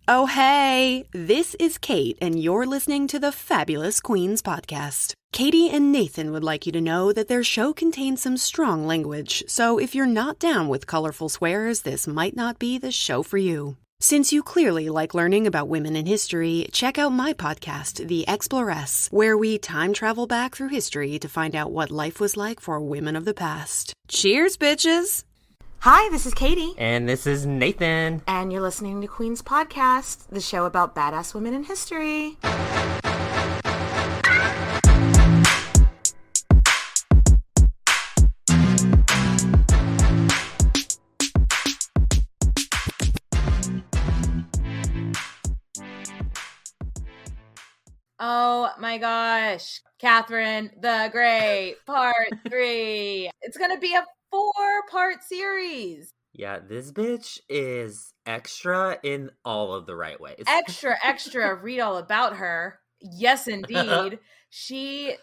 Oh, hey, this is Kate, and you're listening to the Fabulous Queens podcast. Katie and Nathan would like you to know that their show contains some strong language, so if you're not down with colorful swears, this might not be the show for you. Since you clearly like learning about women in history, check out my podcast, The Exploress, where we time travel back through history to find out what life was like for women of the past. Cheers, bitches! Hi, this is Katie. And this is Nathan. And you're listening to Queen's Podcast, the show about badass women in history. Oh my gosh. Katherine the Great, part 3. It's going to be a 4-part series. Yeah, this bitch is extra in all of the right ways. Extra. Read all about her. Yes, indeed.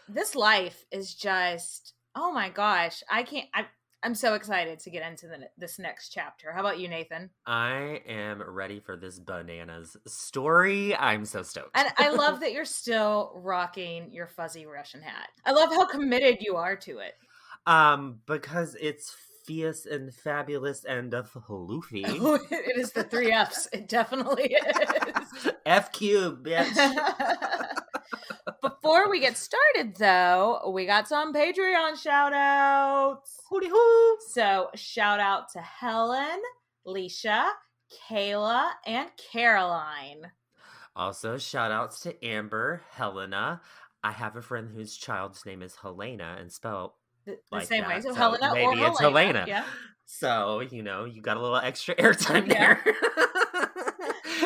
This life is just, oh my gosh. I'm so excited to get into this next chapter. How about you, Nathan? I am ready for this bananas story. I'm so stoked. And I love that you're still rocking your fuzzy Russian hat. I love how committed you are to it. Because it's fierce and fabulous and floofy. It is the 3 Fs. It definitely is. F cube, bitch. Before we get started, though, we got some Patreon shout-outs. Hooty hoo! So, shout out to Helen, Leisha, Kayla, and Caroline. Also, shout outs to Amber, Helena. I have a friend whose child's name is Helena and spelled The like same that. way. So Helena maybe or it's Helena. Yeah. So, you got a little extra airtime there.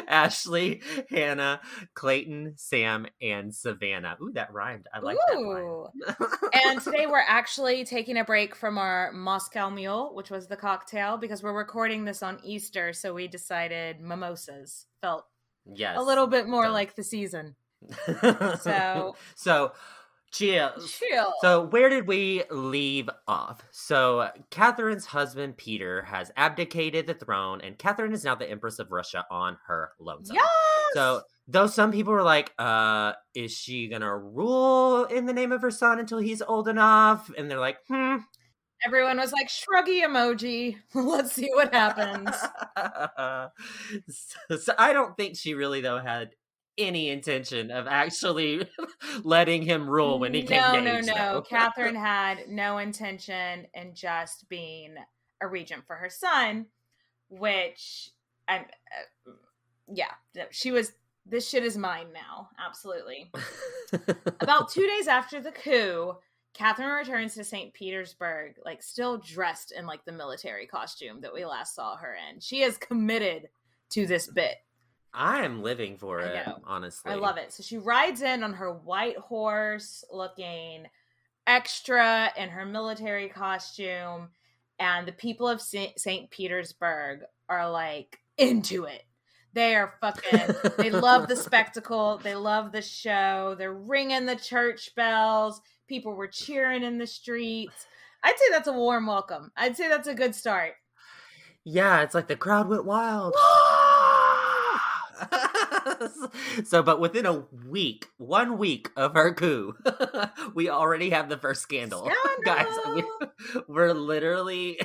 Ashley, Hannah, Clayton, Sam, and Savannah. Ooh, that rhymed. I like that line. And today we're actually taking a break from our Moscow Mule, which was the cocktail, because we're recording this on Easter, so we decided mimosas felt a little bit more like the season. So cheers. So where did we leave off? So Catherine's husband, Peter, has abdicated the throne, and Catherine is now the Empress of Russia on her lonesome. Yes! So though some people were like, is she gonna rule in the name of her son until he's old enough? And they're like, Everyone was like, shruggy emoji. Let's see what happens. So I don't think she really, though, had any intention of actually letting him rule when he came of age. No. Catherine had no intention in just being a regent for her son, which, she was, this shit is mine now. Absolutely. About 2 days after the coup, Catherine returns to St. Petersburg, still dressed in the military costume that we last saw her in. She is committed to this bit. I am living for it, honestly. I love it. So she rides in on her white horse, looking extra in her military costume, and the people of St. Petersburg are into it. They are they love the spectacle. They love the show. They're ringing the church bells. People were cheering in the streets. I'd say that's a warm welcome. I'd say that's a good start. Yeah, it's like the crowd went wild. But within 1 week of her coup, we already have the first scandal. Guys, we're literally,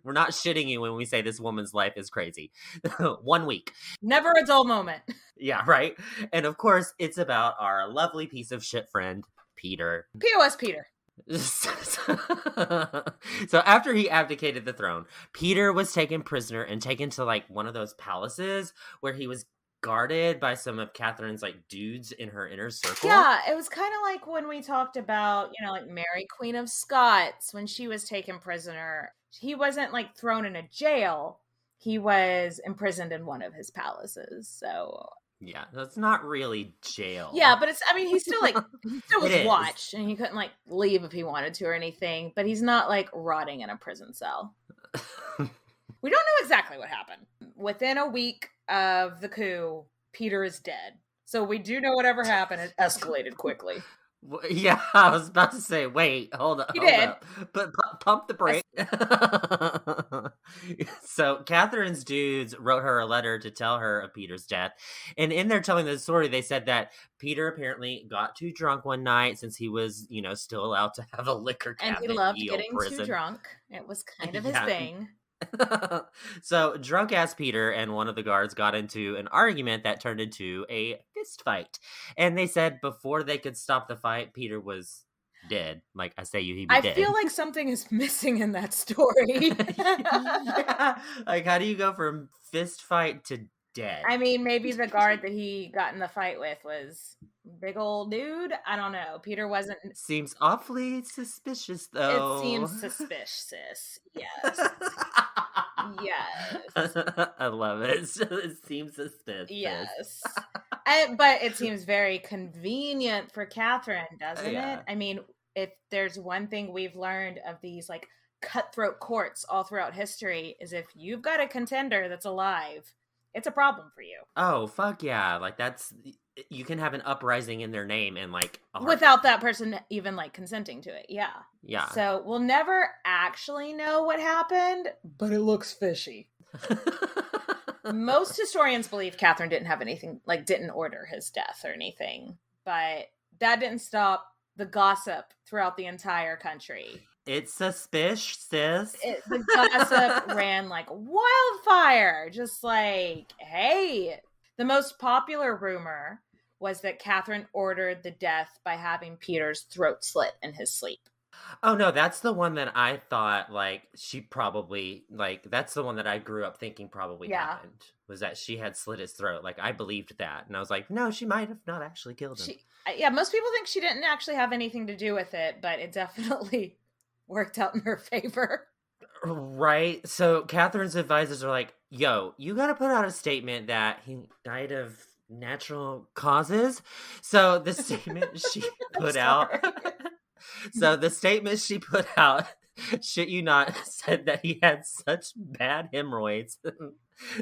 we're not shitting you when we say this woman's life is crazy. 1 week. Never a dull moment. Yeah, right? And of course, it's about our lovely piece of shit friend, Peter. POS Peter. So after he abdicated the throne, Peter was taken prisoner and taken to one of those palaces where he was guarded by some of Catherine's dudes in her inner circle. Yeah, it was kind of like when we talked about, Mary, Queen of Scots, when she was taken prisoner. He wasn't thrown in a jail. He was imprisoned in one of his palaces. So yeah, that's not really jail. Yeah, but he still was watched, and he couldn't leave if he wanted to or anything, but he's not rotting in a prison cell. We don't know exactly what happened. Within a week of the coup, Peter is dead. So we do know whatever happened, it escalated quickly. Yeah, I was about to say, wait, hold up, He hold did. up. But pump the brake. So Catherine's dudes wrote her a letter to tell her of Peter's death. And in there telling the story, they said that Peter apparently got too drunk one night since he was, still allowed to have a liquor And he cabinet loved in getting too prison. drunk. It was kind of his Yeah. thing. So drunk ass Peter and one of the guards got into an argument that turned into a fist fight. And they said before they could stop the fight, Peter was dead. Like I say, he'd be I dead. feel like something is missing in that story. Yeah. Like, how do you go from fist fight to dead? I mean, maybe the guard that he got in the fight with was big old dude. I don't know. Peter wasn't. Seems awfully suspicious, though. It seems suspicious. Yes. Yes. I love it. It seems suspicious. Yes. But it seems very convenient for Katherine, doesn't it? I mean, if there's one thing we've learned of these like cutthroat courts all throughout history is if you've got a contender that's alive, it's a problem for you. Oh, fuck yeah. Like you can have an uprising in their name and like without that person even like consenting to it. Yeah. Yeah. So we'll never actually know what happened, but it looks fishy. Most historians believe Katherine didn't have anything, like didn't order his death or anything, but that didn't stop the gossip throughout the entire country. It's suspicious, sis. The gossip ran like wildfire. Just like, hey. The most popular rumor was that Katherine ordered the death by having Peter's throat slit in his sleep. Oh, no, that's the one that I thought, like, she probably, like, that's the one that I grew up thinking probably happened, was that she had slit his throat. Like, I believed that. And I was like, no, she might have not actually killed him. Most people think she didn't actually have anything to do with it, but it definitely worked out in her favor. Right? So Catherine's advisors are like, yo, you gotta put out a statement that he died of natural causes. So the statement she put out... So the statement she put out, shit you not, said that he had such bad hemorrhoids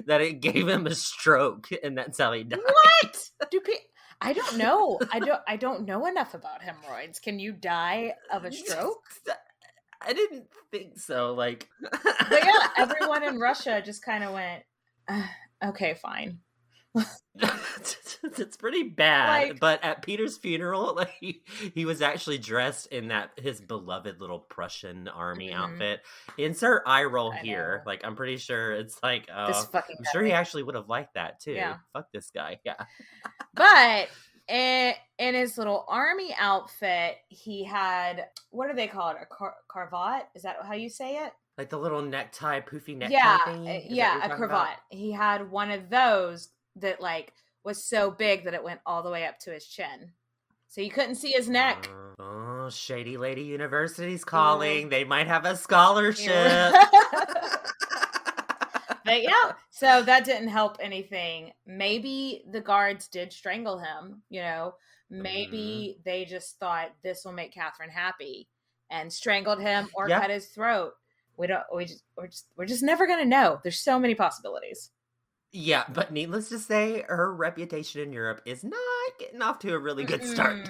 that it gave him a stroke, and that's how he died. What? I don't know. I don't know enough about hemorrhoids. Can you die of a stroke? I didn't think so. Like, but yeah, everyone in Russia just kind of went, okay, fine. It's pretty bad. Like, but at Peter's funeral, like he was actually dressed in his beloved little Prussian army outfit. Insert eye roll here. Like, I'm pretty sure it's like, I'm sure he actually would have liked that too. Yeah. Fuck this guy. Yeah. But in his little army outfit, he had, what do they call it? A cravat? Is that how you say it? Like the little necktie, poofy necktie thing? Yeah, a cravat. About? He had one of those that like was so big that it went all the way up to his chin. So you couldn't see his neck. Oh, Shady Lady University's calling. They might have a scholarship. But yeah, so that didn't help anything. Maybe the guards did strangle him, Maybe they just thought this will make Katherine happy and strangled him or cut his throat. We're just never gonna know. There's so many possibilities. Yeah, but needless to say, her reputation in Europe is not getting off to a really good start.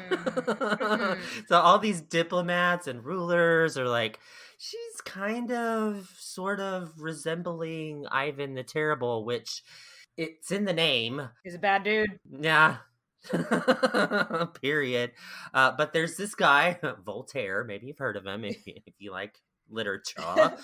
So all these diplomats and rulers are like, she's kind of, sort of resembling Ivan the Terrible, which it's in the name. He's a bad dude. Yeah. Period. But there's this guy, Voltaire, maybe you've heard of him if you like literature.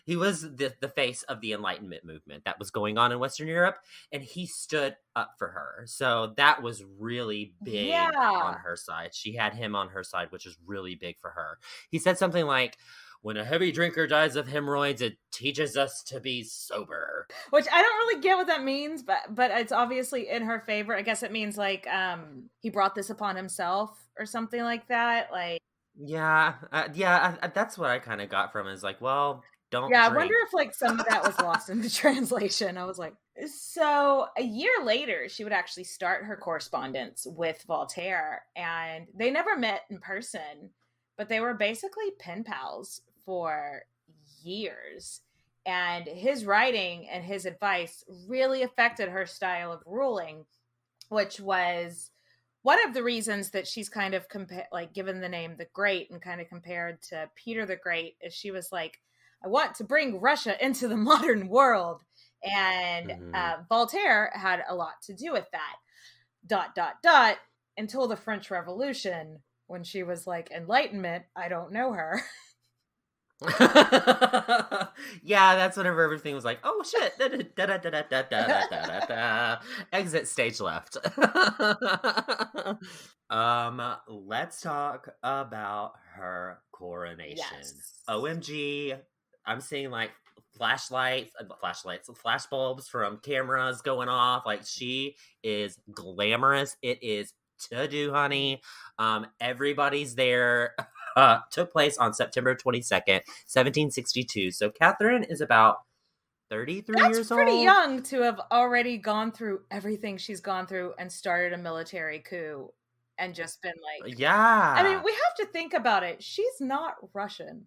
He was the face of the Enlightenment movement that was going on in Western Europe, and he stood up for her. So that was really big on her side. She had him on her side, which is really big for her. He said something like, when a heavy drinker dies of hemorrhoids, it teaches us to be sober. Which I don't really get what that means, but it's obviously in her favor. I guess it means like he brought this upon himself or something like that. Like, yeah, that's what I kind of got from it. Is like, well, don't. Yeah, drink. I wonder if like some of that was lost in the translation. I was like, so a year later, she would actually start her correspondence with Voltaire, and they never met in person, but they were basically pen pals for years. And his writing and his advice really affected her style of ruling, which was one of the reasons that she's kind of given the name the Great and kind of compared to Peter the Great is she was like, I want to bring Russia into the modern world. And Voltaire had a lot to do with that. Until the French Revolution, when she was like, Enlightenment, I don't know her. Yeah, that's whenever everything was like, oh shit, exit stage left. Let's talk about her coronation. Yes. OMG, I'm seeing like flash bulbs from cameras going off. Like, she is glamorous. It is to do, honey. Everybody's there. Took place on September 22nd, 1762. So Katherine is about 33 years old. That's pretty young to have already gone through everything she's gone through and started a military coup and just been like... Yeah. I mean, we have to think about it. She's not Russian.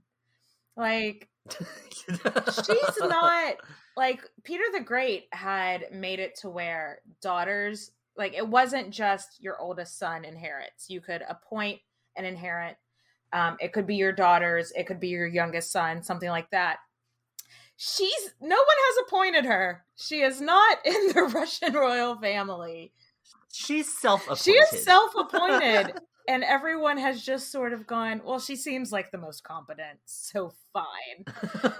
Like, she's not... Like, Peter the Great had made it to where daughters... Like, it wasn't just your oldest son inherits. You could appoint an inherit. It could be your daughters. It could be your youngest son, something like that. No one has appointed her. She is not in the Russian royal family. She's self-appointed. She is self-appointed. And everyone has just sort of gone, well, she seems like the most competent, so fine.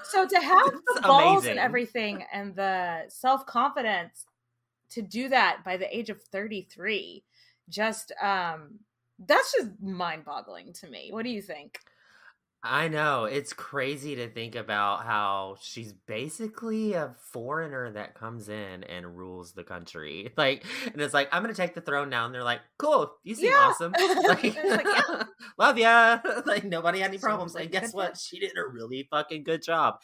So to have the balls and everything and the self-confidence to do that by the age of 33, just... that's just mind-boggling to me. What do you think? I know. It's crazy to think about how she's basically a foreigner that comes in and rules the country. Like, and it's like, I'm going to take the throne now. And they're like, cool, you seem awesome. Like, yeah. Love ya. Like, nobody had any problems. And guess what? She did a really fucking good job.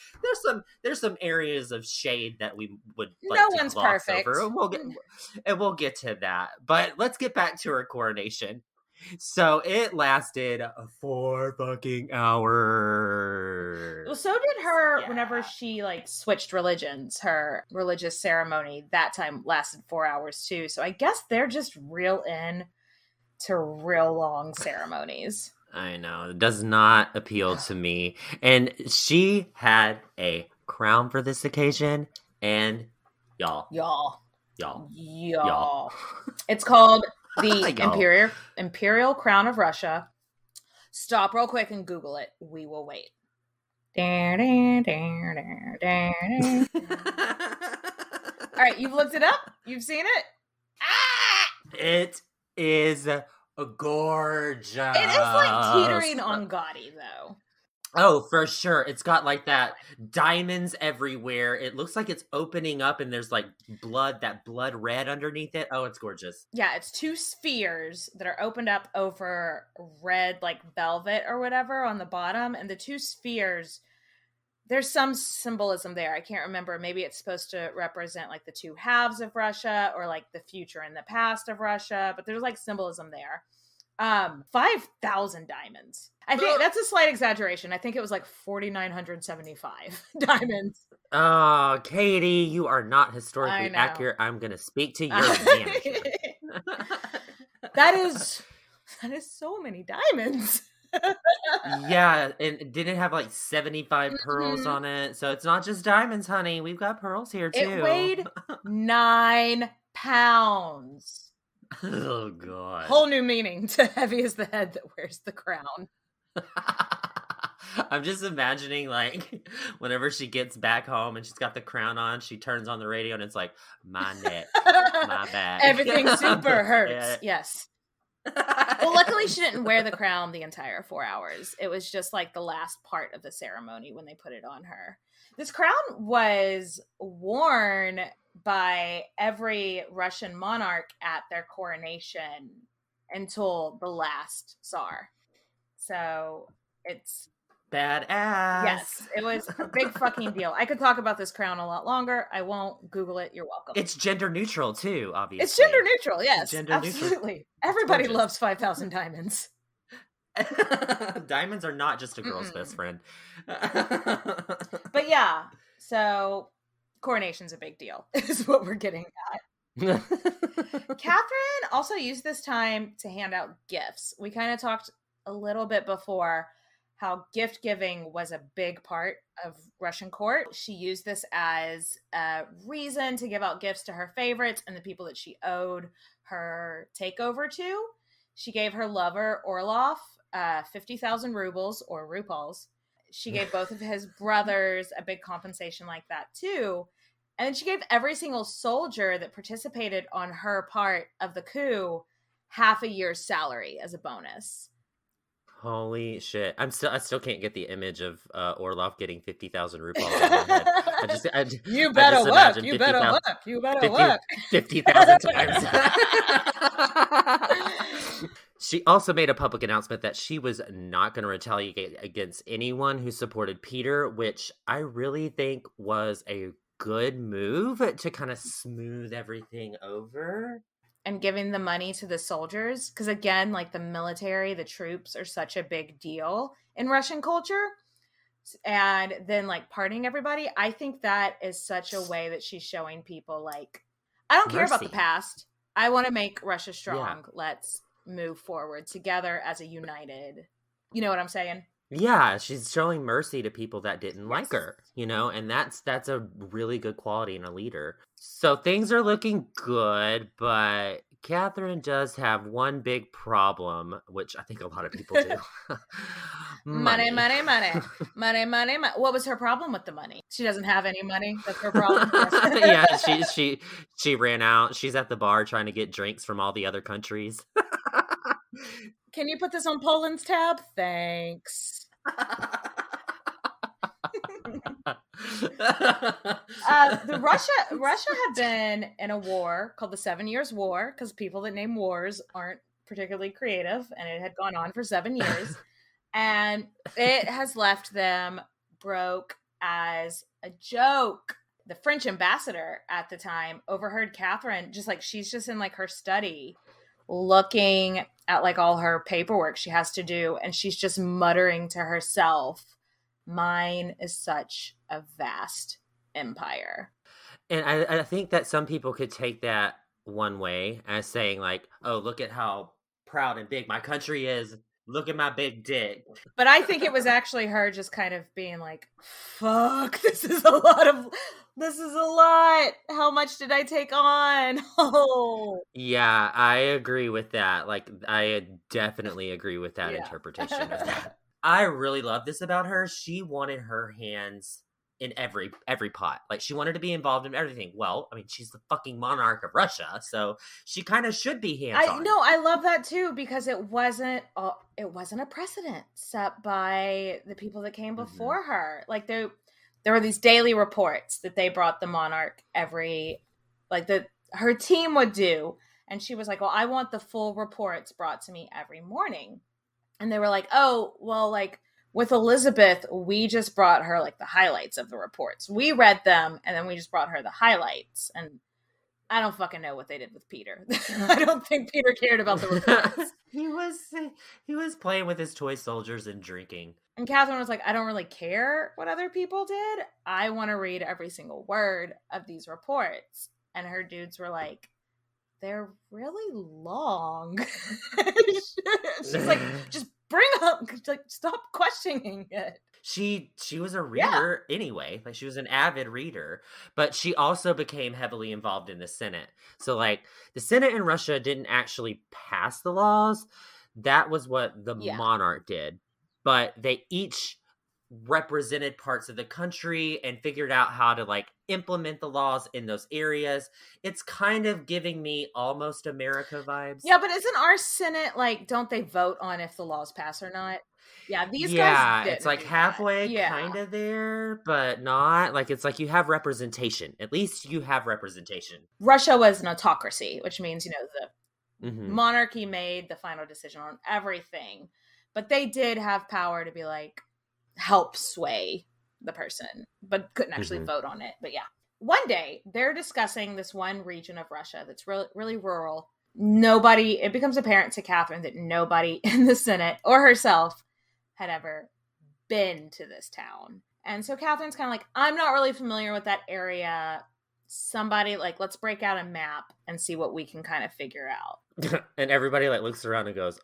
There's some areas of shade that we would like no to one's gloss perfect. over. We'll get to that. But let's get back to her coronation. So it lasted 4 fucking hours. Well, so did her whenever she like switched religions. Her religious ceremony that time lasted 4 hours too. So I guess they're just real in to real long ceremonies. I know. It does not appeal to me. And she had a crown for this occasion. And y'all. It's called the Imperial Crown of Russia. Stop real quick and Google it. We will wait. All right, you've looked it up? You've seen it? It is gorgeous. It is like teetering on gaudy, though. Oh, for sure. It's got like that diamonds everywhere. It looks like it's opening up and there's like that blood red underneath it. Oh, it's gorgeous. Yeah, it's 2 spheres that are opened up over red like velvet or whatever on the bottom. And the 2 spheres, there's some symbolism there. I can't remember. Maybe it's supposed to represent like the 2 halves of Russia or like the future and the past of Russia. But there's like symbolism there. 5,000 diamonds. I think that's a slight exaggeration. I think it was like 4,975 diamonds. Oh, Katie, you are not historically accurate. I'm going to speak to your manager. That is so many diamonds. Yeah, and did it have like 75 pearls on it? So it's not just diamonds, honey. We've got pearls here too. It weighed 9 pounds. Oh, God. Whole new meaning to heavy is the head that wears the crown. I'm just imagining, like, whenever she gets back home and she's got the crown on, she turns on the radio and it's like, my neck, my back. Everything super hurts. Yes. Well, luckily she didn't wear the crown the entire 4 hours. It was just like the last part of the ceremony when they put it on her. This crown was worn by every Russian monarch at their coronation until the last Tsar. So it's badass. Yes, it was a big fucking deal. I could talk about this crown a lot longer. I won't. Google it. You're welcome. It's gender neutral too, obviously. It's gender neutral. Yes, gender absolutely. Neutral. Everybody loves 5,000 diamonds. Diamonds are not just a girl's best friend. But yeah, so coronation's a big deal is what we're getting at. Katherine also used this time to hand out gifts. We kind of talked a little bit before how gift giving was a big part of Russian court. She used this as a reason to give out gifts to her favorites and the people that she owed her takeover to. She gave her lover, Orloff, 50,000 rubles or rupals. She gave both of his brothers a big compensation like that too. And then she gave every single soldier that participated on her part of the coup half a year's salary as a bonus. Holy shit! I still can't get the image of Orloff getting 50,000 rupees in my head. You better work. You better work. You better work. 50,000 times. She also made a public announcement that she was not going to retaliate against anyone who supported Peter, which I really think was a good move to kind of smooth everything over. And giving the money to the soldiers. Because again, like the military, the troops are such a big deal in Russian culture. And then like pardoning everybody. I think that is such a way that she's showing people like, I don't care about the past. I want to make Russia strong. Yeah. Let's move forward together as a united. You know what I'm saying? Yeah, she's showing mercy to people that didn't like her, you know, and that's a really good quality in a leader. So things are looking good, but Katherine does have one big problem, which I think a lot of people do. Money. What was her problem with the money? She doesn't have any money. That's her problem. Yeah, she ran out. She's at the bar trying to get drinks from all the other countries. Can you put this on Poland's tab? Thanks. Russia had been in a war called the 7 Years' War, because people that name wars aren't particularly creative, and it had gone on for 7 years. And it has left them broke as a joke. The French ambassador at the time overheard Katherine, just like she's just in like her study looking at like all her paperwork she has to do, and she's just muttering to herself, mine is such a vast empire. And I think that some people could take that one way as saying like, oh, look at how proud and big my country is, look at my big dick. But I think it was actually her just kind of being like, fuck, this is a lot. How much did I take on? Oh. Yeah, I agree with that. Like, I definitely agree with that interpretation of that. I really love this about her. She wanted her hands in every pot. Like, she wanted to be involved in everything. Well, I mean, she's the fucking monarch of Russia, so she kind of should be hands-on. I love that too, because it wasn't a precedent set by the people that came before her. Like, there were these daily reports that they brought the monarch her team would do. And she was like, well, I want the full reports brought to me every morning. And they were like, oh, well, like with Elizabeth, we just brought her like the highlights of the reports. We read them and then we just brought her the highlights. And I don't fucking know what they did with Peter. I don't think Peter cared about the reports. He was playing with his toy soldiers and drinking. And Katherine was like, I don't really care what other people did. I want to read every single word of these reports. And her dudes were like, they're really long. She's like, just bring up, like, stop questioning it. She was a reader anyway. Like, she was an avid reader, but she also became heavily involved in the Senate. So like the Senate in Russia didn't actually pass the laws. That was what the monarch did. But they each represented parts of the country and figured out how to like implement the laws in those areas. It's kind of giving me almost America vibes. Yeah, but isn't our Senate like, don't they vote on if the laws pass or not? Yeah, these guys. Yeah, it's like halfway kind of there, but not. Like, it's like you have representation. At least you have representation. Russia was an autocracy, which means, the monarchy made the final decision on everything. But they did have power to be like, help sway the person, but couldn't actually vote on it. But yeah. One day, they're discussing this one region of Russia that's really, really rural. It becomes apparent to Katherine that nobody in the Senate or herself had ever been to this town. And so Katherine's kind of like, I'm not really familiar with that area. somebody, like, let's break out a map and see what we can kind of figure out. And everybody like looks around and goes,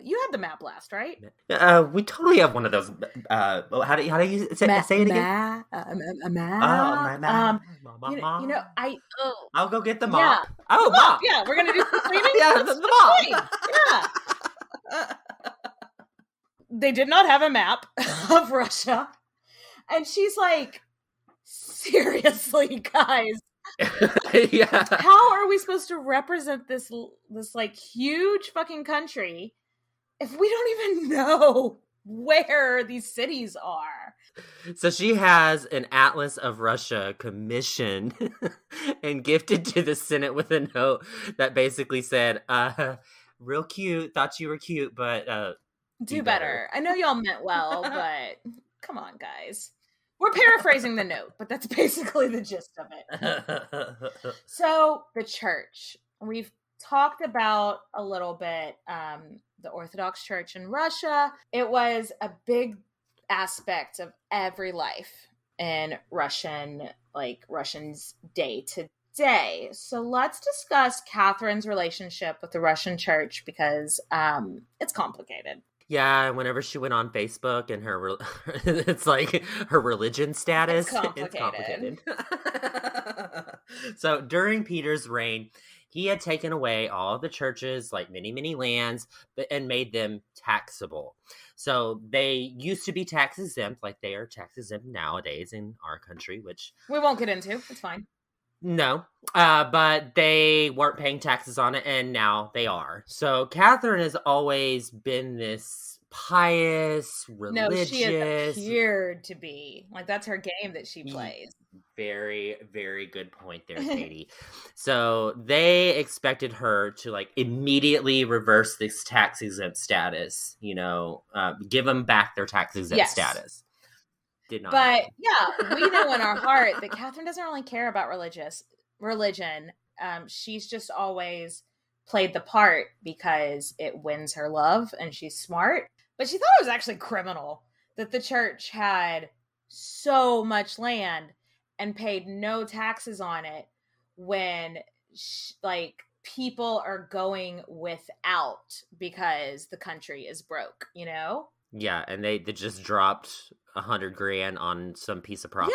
You had the map last, right? we totally have one of those. How do you say it again? A map. I'll go get the mop. Yeah. Oh, the mop. Yeah, we're gonna do some cleaning. Yeah, the mop. Yeah. They did not have a map of Russia, and she's like, seriously, guys. Yeah. How are we supposed to represent this like huge fucking country if we don't even know where these cities are? So she has an Atlas of Russia commissioned and gifted to the Senate with a note that basically said, real cute, thought you were cute, but do better. I know y'all meant well, but come on, guys. We're paraphrasing the note, but that's basically the gist of it. So the church. We've talked about a little bit the Orthodox Church in Russia. It was a big aspect of every life in Russians' day to day. So let's discuss Catherine's relationship with the Russian church because it's complicated. Yeah, whenever she went on Facebook and it's like her religion status. It's complicated. So during Peter's reign, he had taken away all the churches, like many, many lands, and made them taxable. So they used to be tax exempt, like they are tax exempt nowadays in our country, which we won't get into. It's fine. No, but they weren't paying taxes on it, and now they are. So Katherine has always been this pious, religious. No, she has appeared to be. Like, that's her game that she plays. Very, very good point there, Katie. So they expected her to, like, immediately reverse this tax exempt status, give them back their tax exempt status. Did not happen. Yeah, we know in our heart that Katherine doesn't really care about religion. She's just always played the part because it wins her love and she's smart. But she thought it was actually criminal that the church had so much land and paid no taxes on it when people are going without because the country is broke, Yeah, and they just dropped $100,000 on some piece of property.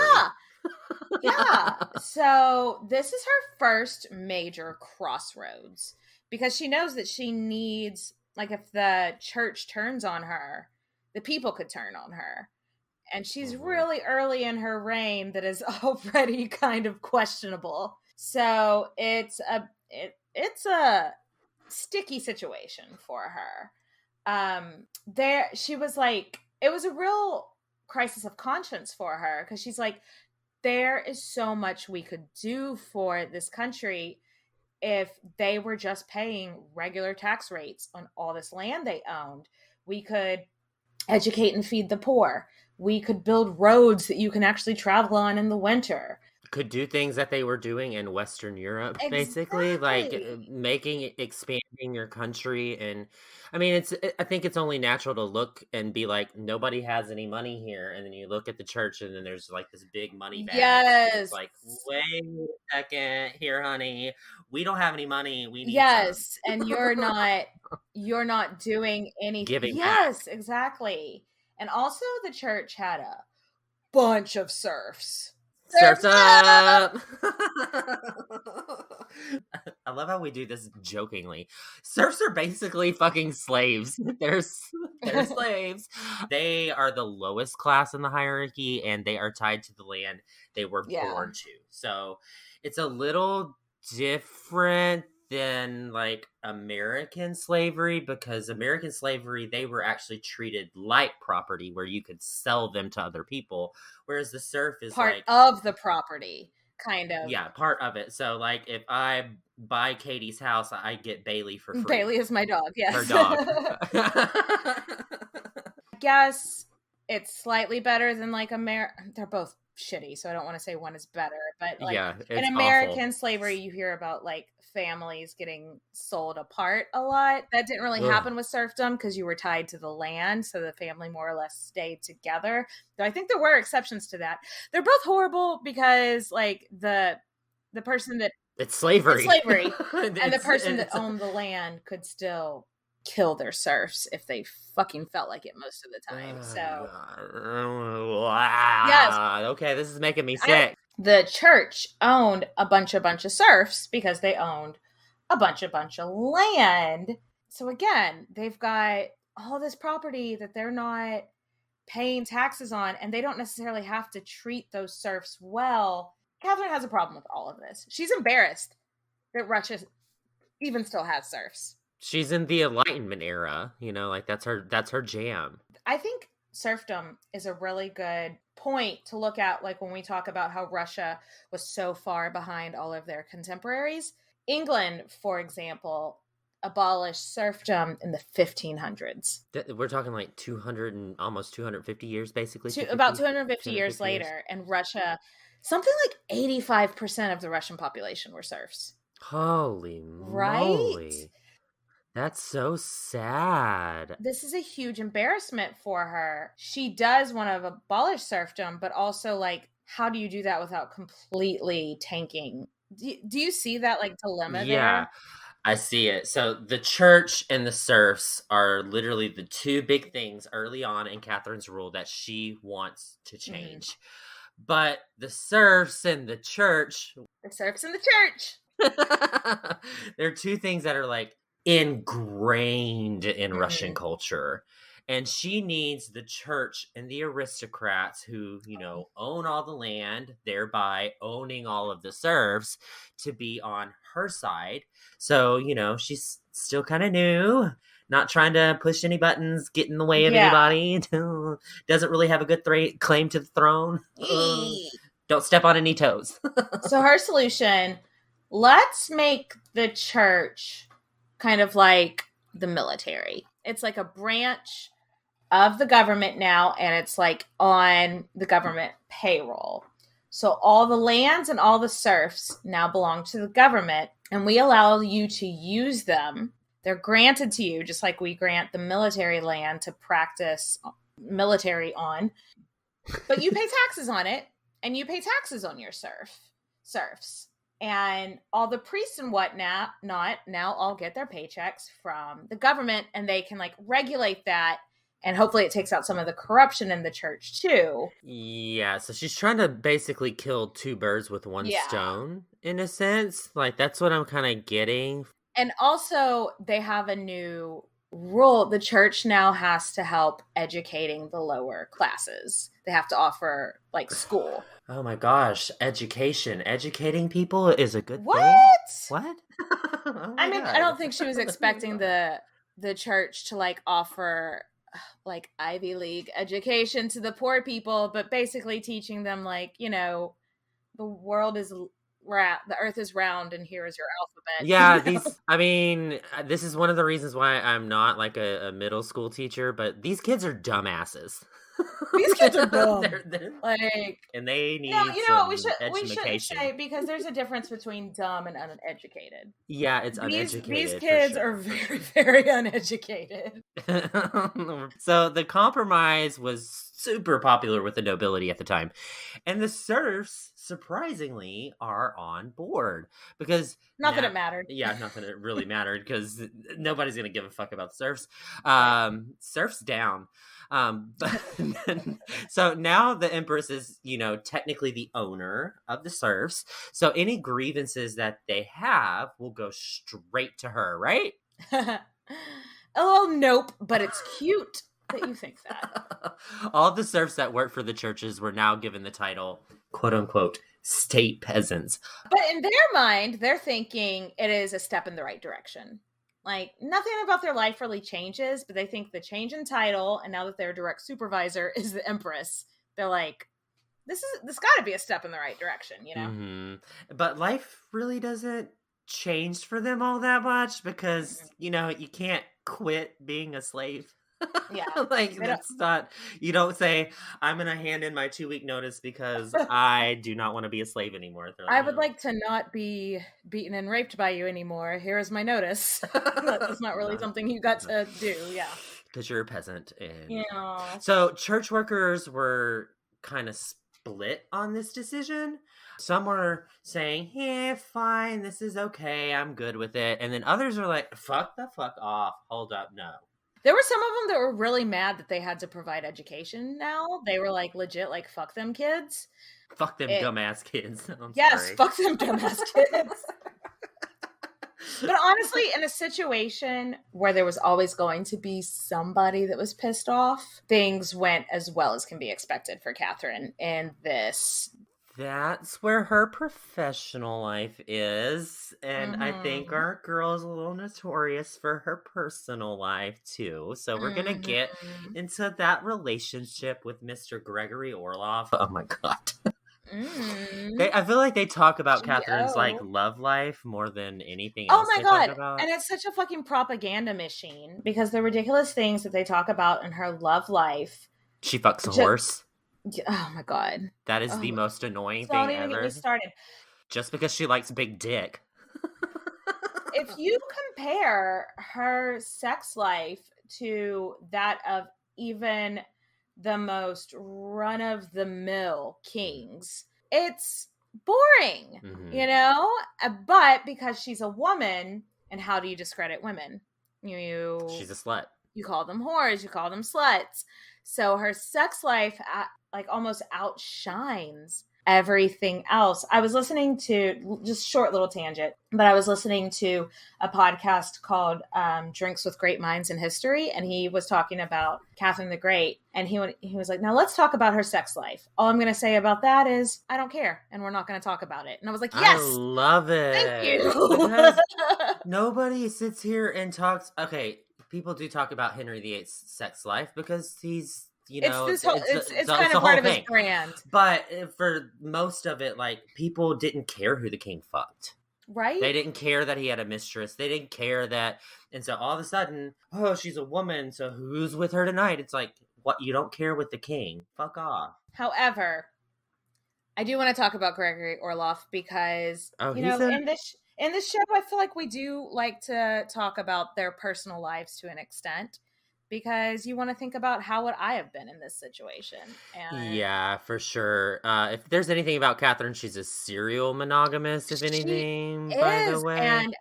Yeah. So this is her first major crossroads because she knows that she needs, like, if the church turns on her, the people could turn on her. And she's really early in her reign that is already kind of questionable. So it's a sticky situation for her. She was like, it was a real crisis of conscience for her because she's like, there is so much we could do for this country if they were just paying regular tax rates on all this land they owned. We could educate and feed the poor. We could build roads that you can actually travel on in the winter. Could do things that they were doing in Western Europe, basically, like expanding your country. And I mean, I think it's only natural to look and be like, nobody has any money here. And then you look at the church and then there's like this big money bag. Yes. It's like, wait a second here, honey. We don't have any money. We need Yes. And you're not doing anything. Giving Yes, back. Exactly. And also the church had a bunch of serfs. Surf's up! I love how we do this jokingly. Serfs are basically fucking slaves. They're slaves. They are the lowest class in the hierarchy, and they are tied to the land they were born to. So it's a little different than like American slavery, because American slavery, they were actually treated like property where you could sell them to other people, whereas the serf is part of the property, kind of. Yeah, part of it. So like if I buy Katie's house, I get Bailey for free. Bailey is my dog. Yes, her dog. I guess it's slightly better than like they're both shitty, so I don't want to say one is better. but like Yeah, in it's American awful. slavery, you hear about like families getting sold apart a lot. That didn't really Ugh. happen with serfdom because you were tied to the land, so the family more or less stayed together. Though I think there were exceptions to that. They're both horrible because like the person that It's slavery. it's slavery, and the person that it's owned the land could still kill their serfs if they fucking felt like it most of the time. So yes, wow. Okay, this is making me sick. the church owned a bunch of serfs because they owned a bunch of land. So again, they've got all this property that they're not paying taxes on, and they don't necessarily have to treat those serfs well. Catherine has a problem with all of this. She's embarrassed that Russia even still has serfs. She's in the Enlightenment era, you know, like that's her jam. I think serfdom is a really good point to look at, like when we talk about how Russia was so far behind all of their contemporaries. England, for example, abolished serfdom in the 1500s. We're talking like 200 and almost 250 years, basically. About 250 years later, and Russia, something like 85% of the Russian population were serfs. Holy moly. Right? That's so sad. This is a huge embarrassment for her. She does want to abolish serfdom, but also, like, how do you do that without completely tanking? Do you see that, like, dilemma Yeah, there? I see it. So the church and the serfs are literally the two big things early on in Catherine's rule that she wants to change. But the serfs and the church, The serfs in the church. there are two things that are like ingrained in Russian culture. And she needs the church and the aristocrats who, you know, own all the land, thereby owning all of the serfs, to be on her side. So, you know, she's still kind of new, not trying to push any buttons, get in the way of anybody. Doesn't really have a good claim to the throne. Don't step on any toes. So her solution, let's make the church kind of like the military. It's like a branch of the government now, and it's like on the government payroll. So all the lands and all the serfs now belong to the government, and we allow you to use them. They're granted to you, just like we grant the military land to practice military on. But you pay taxes on it, and you pay taxes on your serfs. And all the priests and whatnot now all get their paychecks from the government, and they can like regulate that. And hopefully it takes out some of the corruption in the church too. Yeah, so she's trying to basically kill two birds with one stone, in a sense. Like, that's what I'm kind of getting. And also, they have a new rule. The church now has to help educating the lower classes. They have to offer, like, school. Oh my gosh, education. Educating people is a good thing? What? Oh I mean, God. I don't think she was expecting the church to, like, offer like Ivy League education to the poor people, but basically teaching them, like, you know, the world is the earth is round and here is your alphabet. Yeah, this is one of the reasons why I'm not like a middle school teacher, but these kids are dumbasses. These kids are dumb. They're like, and they need we should say, because there's a difference between dumb and uneducated. Yeah, it's uneducated. These kids are very, very uneducated. So the compromise was super popular with the nobility at the time, and the serfs surprisingly are on board because not that it mattered. Yeah, not that it really mattered because nobody's gonna give a fuck about the serfs. Serfs down. But so now the Empress is, you know, technically the owner of the serfs. So any grievances that they have will go straight to her, right? Oh, nope. But it's cute that you think that. All the serfs that work for the churches were now given the title, quote unquote, state peasants. But in their mind, they're thinking it is a step in the right direction. Like, nothing about their life really changes, but they think the change in title, and now that their direct supervisor is the Empress, they're like, this got to be a step in the right direction, you know? Mm-hmm. But life really doesn't change for them all that much because, you know, you can't quit being a slave. Yeah. Like, that's not, you don't say, I'm going to hand in my 2-week notice because I do not want to be a slave anymore. Like, I would like to not be beaten and raped by you anymore. Here is my notice. That's not really something you got to do. Yeah. Because you're a peasant. And Yeah. so church workers were kind of split on this decision. Some were saying, yeah, fine, this is okay, I'm good with it. And then others are like, fuck the fuck off. Hold up, no. There were some of them that were really mad that they had to provide education now. They were like, legit, like, fuck them kids. Fuck them dumbass kids. Sorry. Fuck them dumbass kids. But honestly, in a situation where there was always going to be somebody that was pissed off, things went as well as can be expected for Katherine in this. That's where her professional life is. And I think our girl is a little notorious for her personal life, too. So we're going to get into that relationship with Mr. Gregory Orloff. Oh, my God. I feel like they talk about Katherine's like love life more than anything else. Oh my God. And it's such a fucking propaganda machine because the ridiculous things that they talk about in her love life. She fucks a horse. Oh my God. That is the most annoying thing don't even ever. Get me started. Just because she likes big dick. If you compare her sex life to that of even the most run-of-the-mill kings, it's boring, you know? But because she's a woman, and how do you discredit women? She's a slut. You call them whores, you call them sluts. So her sex life like almost outshines everything else. I was listening to, just short little tangent, but I was listening to a podcast called Drinks with Great Minds in History, and he was talking about Catherine the Great, and he was like, now let's talk about her sex life. All I'm going to say about that is I don't care, and we're not going to talk about it. And I was like, yes! I love it. Thank you! Nobody sits here and talks, okay, people do talk about Henry VIII's sex life because he's, you know, it's kind of part of his brand. But for most of it, like, people didn't care who the king fucked. Right? They didn't care that he had a mistress. They didn't care that. And so all of a sudden, oh, she's a woman, so who's with her tonight? It's like, what? You don't care with the king. Fuck off. However, I do want to talk about Gregory Orloff because, in this show, I feel like we do like to talk about their personal lives to an extent. Because you want to think about how would I have been in this situation. And yeah, for sure. If there's anything about Katherine, she's a serial monogamist, if anything, by the way. And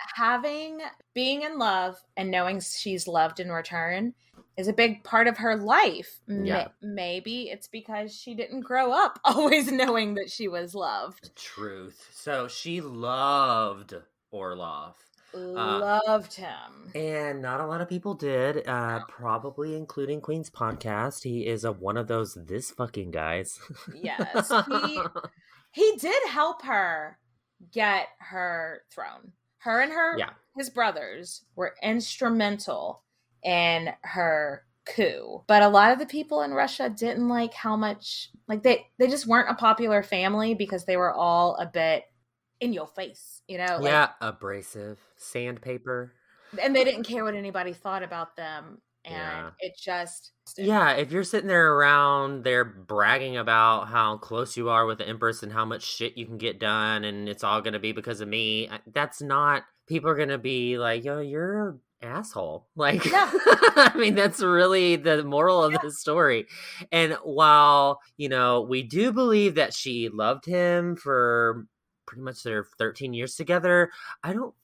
being in love and knowing she's loved in return is a big part of her life. Yeah. Maybe it's because she didn't grow up always knowing that she was loved. Truth. So she loved Orloff. Loved him. And not a lot of people did, probably including Queen's podcast. He is one of those this fucking guys. Yes. He did help her get her throne. Her and his brothers were instrumental in her coup. But a lot of the people in Russia didn't like how much, like they just weren't a popular family because they were all a bit in your face, you know? Yeah, abrasive, sandpaper. And they didn't care what anybody thought about them. And it just... Yeah, if you're sitting there around there bragging about how close you are with the Empress and how much shit you can get done and it's all going to be because of me, that's not... People are going to be like, yo, you're an asshole. Like, I mean, that's really the moral of the story. And while, we do believe that she loved him for... pretty much their 13 years together, I don't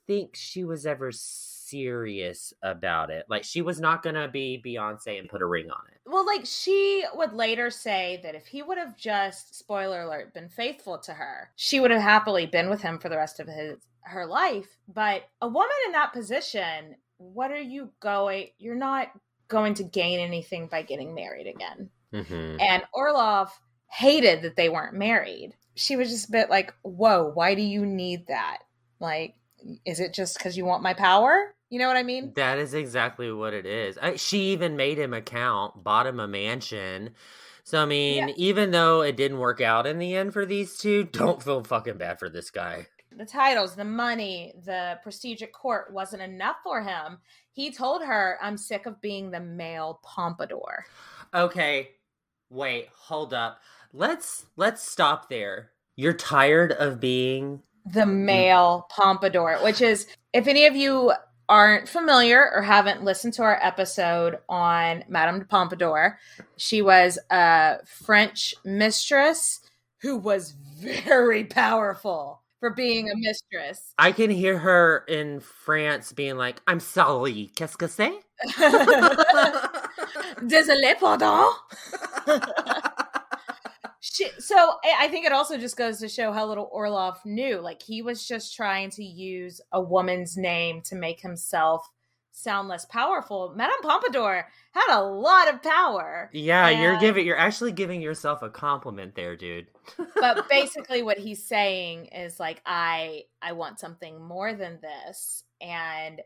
think she was ever serious about it. Like, she was not gonna be Beyonce and put a ring on it. Well, like, she would later say that if he would have just, spoiler alert, been faithful to her, she would have happily been with him for the rest of her life. But a woman in that position, you're not going to gain anything by getting married again. And Orloff hated that they weren't married. She was just a bit like, whoa, why do you need that? Like, is it just because you want my power? You know what I mean? That is exactly what it is. She even made him a count, bought him a mansion. So, I mean, even though it didn't work out in the end for these two, don't feel fucking bad for this guy. the titles, the money, the prestige at court wasn't enough for him. He told her, I'm sick of being the male pompadour. Okay, wait, hold up. Let's stop there. You're tired of being the male pompadour, which is, if any of you aren't familiar or haven't listened to our episode on Madame de Pompadour, she was a French mistress who was very powerful for being a mistress. I can hear her in France being like, I'm sorry, qu'est-ce que c'est? Désolé, pardon. So I think it also just goes to show how little Orloff knew. Like, he was just trying to use a woman's name to make himself sound less powerful. Madame Pompadour had a lot of power. Yeah, you're actually giving yourself a compliment there, dude. But basically what he's saying is like, I want something more than this. And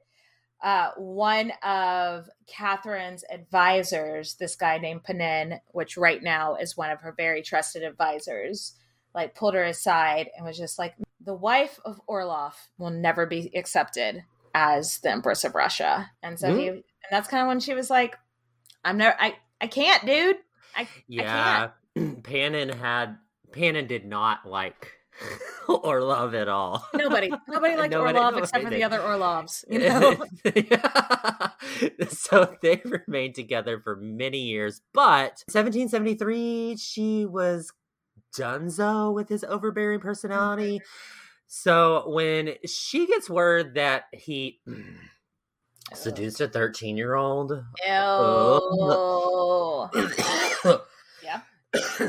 one of Catherine's advisors, this guy named Panin, which right now is one of her very trusted advisors, like pulled her aside and was just like, the wife of Orloff will never be accepted as the Empress of Russia. And so and that's kind of when she was like, I can't, dude. I can't. Panin did not like Orlov at all. Nobody liked Orlov except for the other Orlovs, you know? So they remained together for many years, but 1773 she was donezo with his overbearing personality. So when she gets word that he seduced a 13-year-old, yeah.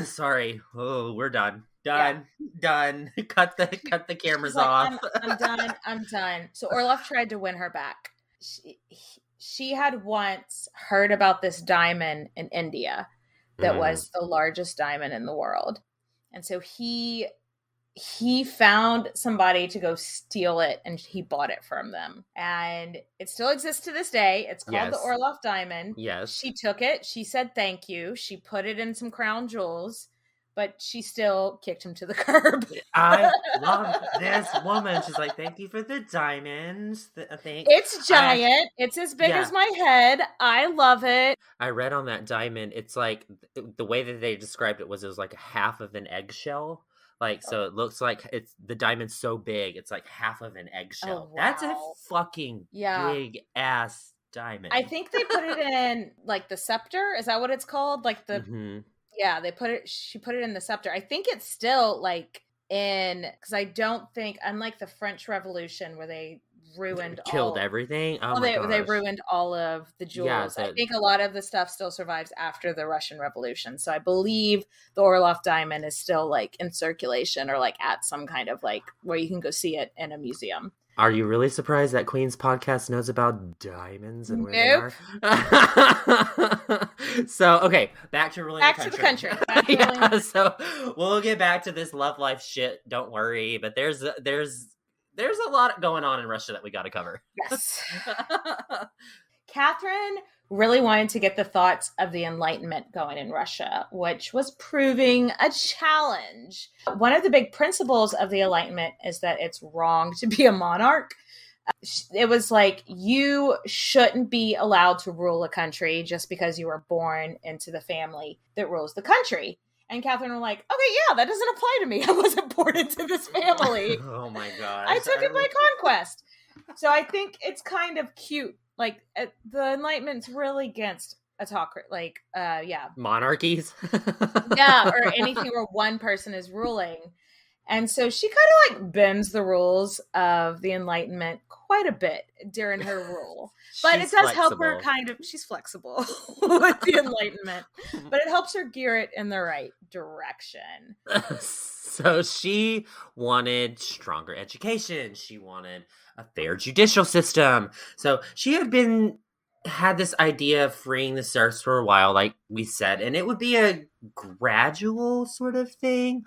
Sorry. Oh, we're done. Done. Cut the cameras off. I'm done. So Orloff tried to win her back. She had once heard about this diamond in India that was the largest diamond in the world. And so he found somebody to go steal it, and he bought it from them. And it still exists to this day. It's called the Orloff diamond. Yes. She took it. She said thank you. She put it in some crown jewels, but she still kicked him to the curb. I love this woman. She's like, thank you for the diamonds. It's giant. It's as big as my head. I love it. I read on that diamond, it's like, the way that they described it was like half of an eggshell. Like, so it looks like the diamond's so big, it's like half of an eggshell. Oh, wow. That's a fucking big ass diamond. I think they put it in like the scepter. Is that what it's called? Like the yeah, she put it in the scepter. I think it's still like because I don't think, unlike the French Revolution where they killed everything. They ruined all of the jewels. Yeah, so I think a lot of the stuff still survives after the Russian Revolution. So I believe the Orloff diamond is still like in circulation, or like at some kind of like where you can go see it in a museum. Are you really surprised that Queen's podcast knows about diamonds and where they are? So, okay, back to ruling the country. So we'll get back to this love life shit. Don't worry, but there's a lot going on in Russia that we got to cover. Yes. Catherine really wanted to get the thoughts of the Enlightenment going in Russia, which was proving a challenge. One of the big principles of the Enlightenment is that it's wrong to be a monarch. It was like, you shouldn't be allowed to rule a country just because you were born into the family that rules the country. And Catherine was like, okay, yeah, that doesn't apply to me. I wasn't born into this family. Oh my God. I took it by conquest. So I think it's kind of cute. Like, the Enlightenment's really against autocracy, like, monarchies. Yeah, or anything where one person is ruling. And so she kind of like bends the rules of the Enlightenment quite a bit during her rule. But it does help her she's flexible with the Enlightenment. But it helps her gear it in the right direction. So she wanted stronger education. She wanted a fair judicial system. So she had this idea of freeing the serfs for a while, like we said, and it would be a gradual sort of thing,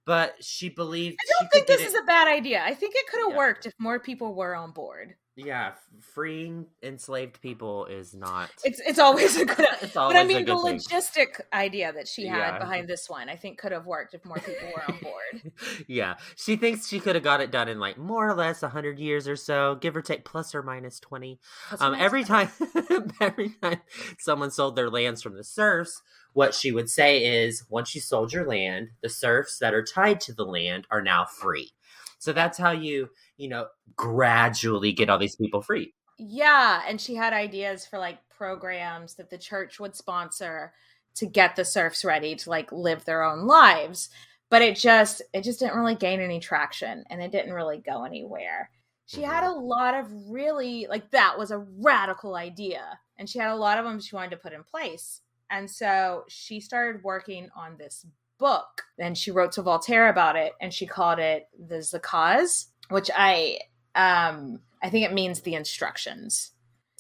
but she believed I don't think this is a bad idea. I think it could have worked if more people were on board. Yeah, freeing enslaved people is not. It's always a good. It's but I always a mean, the good thing. logistic idea that she had behind this one, I think, could have worked if more people were on board. Yeah, she thinks she could have got it done in like more or less 100 years or so, give or take, plus or minus 20. Every time someone sold their lands from the serfs, what she would say is, once you sold your land, the serfs that are tied to the land are now free. So that's how you gradually get all these people free. Yeah, and she had ideas for like programs that the church would sponsor to get the serfs ready to like live their own lives. But it just didn't really gain any traction, and it didn't really go anywhere. She had a lot of really, like, that was a radical idea, and she had a lot of them she wanted to put in place. And so she started working on this book, and she wrote to Voltaire about it, and she called it the Zakaz, which I think it means the instructions.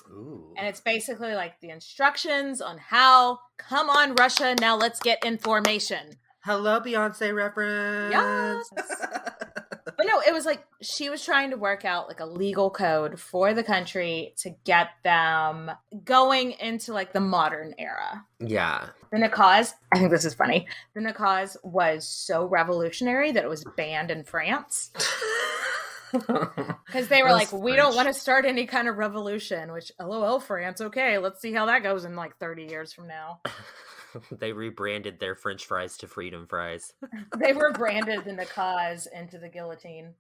Ooh. And it's basically like the instructions on how, come on, Russia, now let's get information. Hello, Beyonce reference. Yes. But no, it was like she was trying to work out like a legal code for the country to get them going into like the modern era. Yeah. The Nakaz, I think this is funny. The Nakaz was so revolutionary that it was banned in France. Because they were like, we don't want to start any kind of revolution, which, LOL, France, okay, let's see how that goes in like 30 years from now. They rebranded their French fries to freedom fries. They rebranded the Nakaz into the guillotine.